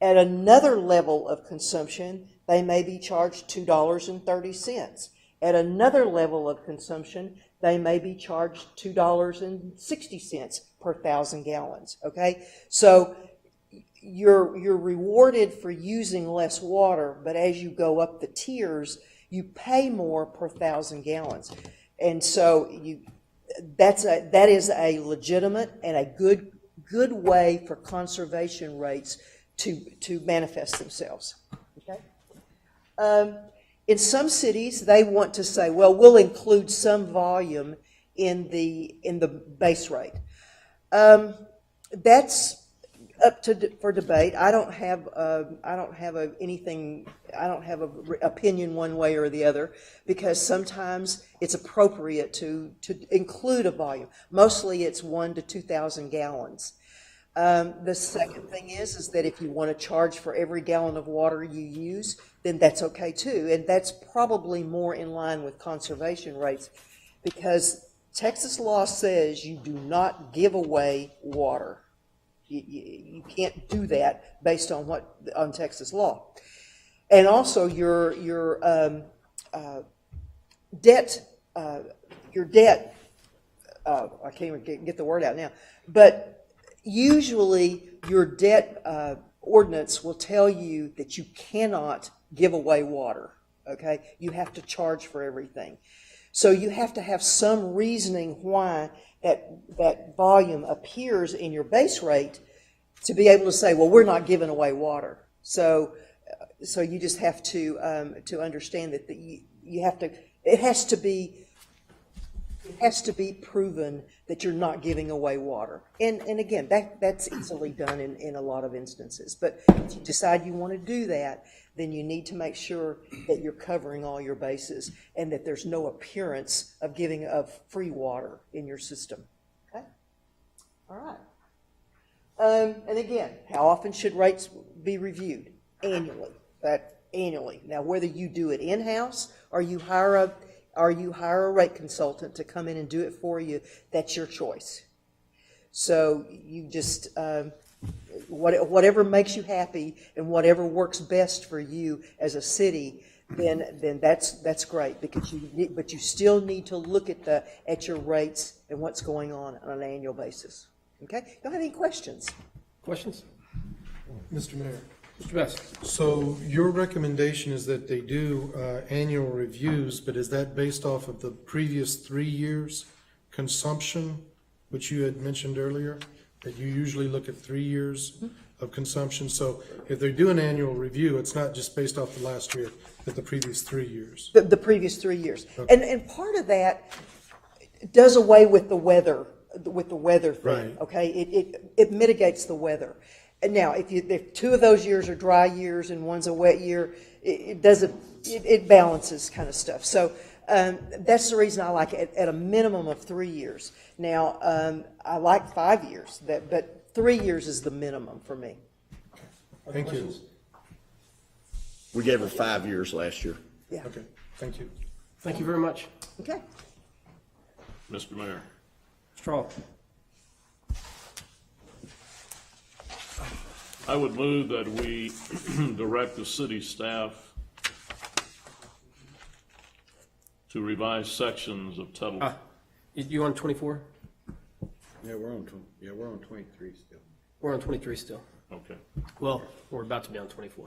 At another level of consumption, they may be charged $2.30. At another level of consumption, they may be charged $2.60 per 1,000 gallons, okay? So you're rewarded for using less water, but as you go up the tiers, you pay more per 1,000 gallons. And so that is a legitimate and a good way for conservation rates to manifest themselves. Okay. In some cities, they want to say, well, we'll include some volume in the base rate. That's up for debate. I don't have an opinion one way or the other, because sometimes it's appropriate to include a volume. Mostly it's 1,000 to 2,000 gallons. The second thing is that if you want to charge for every gallon of water you use, then that's okay too. And that's probably more in line with conservation rates, because Texas law says you do not give away water. You can't do that based on Texas law. And also your debt, I can't even get the word out now, but usually your debt ordinance will tell you that you cannot give away water, okay? You have to charge for everything. So you have to have some reasoning why that volume appears in your base rate to be able to say, well, we're not giving away water. So you just have to understand that you have to. It has to be proven that you're not giving away water. And again, that's easily done in a lot of instances. But if you decide you want to do that, then you need to make sure that you're covering all your bases and that there's no appearance of giving of free water in your system. Okay? All right. And again, how often should rates be reviewed? Annually. Annually. Now, whether you do it in-house or you hire a rate consultant to come in and do it for you, that's your choice. So you just, whatever makes you happy and whatever works best for you as a city, then that's great, because you still need to look at your rates and what's going on an annual basis. Okay? Don't have any questions? Questions? Mr. Mayor. Mr. Best? So your recommendation is that they do annual reviews, but is that based off of the previous 3 years' consumption, which you had mentioned earlier, that you usually look at 3 years of consumption? So if they do an annual review, it's not just based off the last year, but the previous 3 years? The previous 3 years. Okay. And part of that does away with the weather thing, Right. okay? It mitigates the weather. And now, if 2 of those years are dry years and one's a wet year, it balances kind of stuff. So that's the reason I like it at a minimum of 3 years. Now, I like 5 years, but 3 years is the minimum for me. Thank you. We gave her 5 years last year. Yeah. Okay, thank you. Thank you very much. Okay. Mr. Mayor. Mr. Hall. I would move that we direct the city staff to revise sections of Title. You on 24? Yeah, we're on 23 still. We're on 23 still. Okay. Well, we're about to be on 24.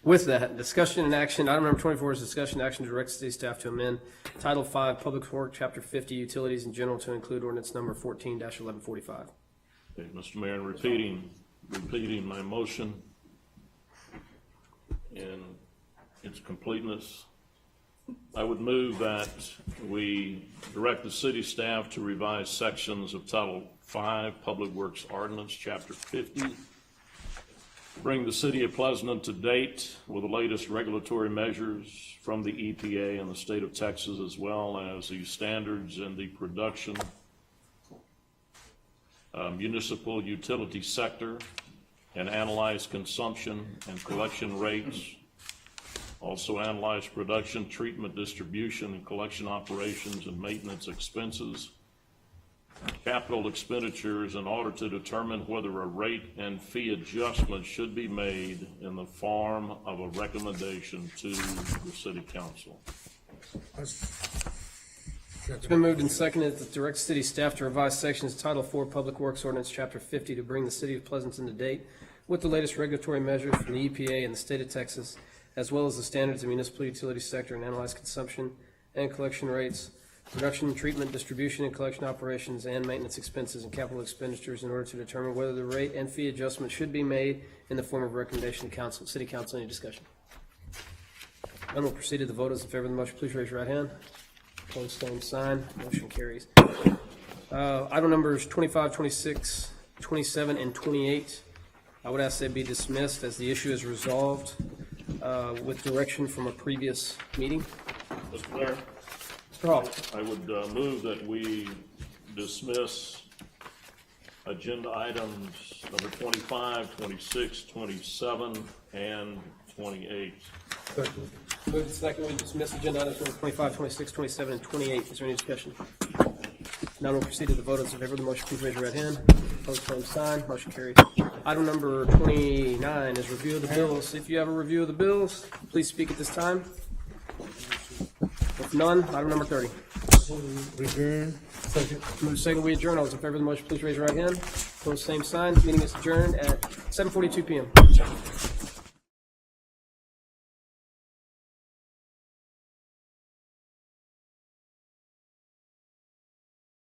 With that, discussion and action, item number 24 is discussion and action to direct city staff to amend Title 5 Public Work, Chapter 50 Utilities in General to include ordinance number 14-1145. Okay, Mr. Mayor, repeating my motion in its completeness, I would move that we direct the city staff to revise sections of Title 5 Public Works Ordinance, Chapter 50, bring the city of Pleasanton to date with the latest regulatory measures from the EPA and the state of Texas, as well as the standards in the production municipal utility sector, and analyze consumption and collection rates. Also analyze production, treatment, distribution, and collection operations and maintenance expenses, capital expenditures, in order to determine whether a rate and fee adjustment should be made in the form of a recommendation to the city council. It's been moved and seconded to direct city staff to revise sections Title 4 Public Works Ordinance, Chapter 50 to bring the city of Pleasanton to date with the latest regulatory measures from the EPA and the state of Texas, as well as the standards of municipal utility sector, and analyze consumption and collection rates, production, treatment, distribution, and collection operations, and maintenance expenses and capital expenditures in order to determine whether the rate and fee adjustment should be made in the form of recommendation to council. City council, any discussion? None will proceed to the vote. Those in favor of the motion, please raise your right hand. Opposed, same sign. Motion carries. Item numbers 25, 26, 27, and 28. I would ask they be dismissed as the issue is resolved with direction from a previous meeting. Mr. Mayor? Mr. Hall. I would move that we dismiss agenda items number 25, 26, 27, and 28. Move to second, we dismiss agenda items number 25, 26, 27, and 28. Is there any discussion? None will proceed to the vote. Those in favor of the motion, please raise your right hand. Opposed, same sign. Motion carries. Item number 29 is review of the bills. If you have a review of the bills, please speak at this time. If none, item number 30. Adjourn. Move second, we adjourn. All those in favor of the motion, please raise your right hand. Opposed, same sign. Meeting is adjourned at 7:42 p.m.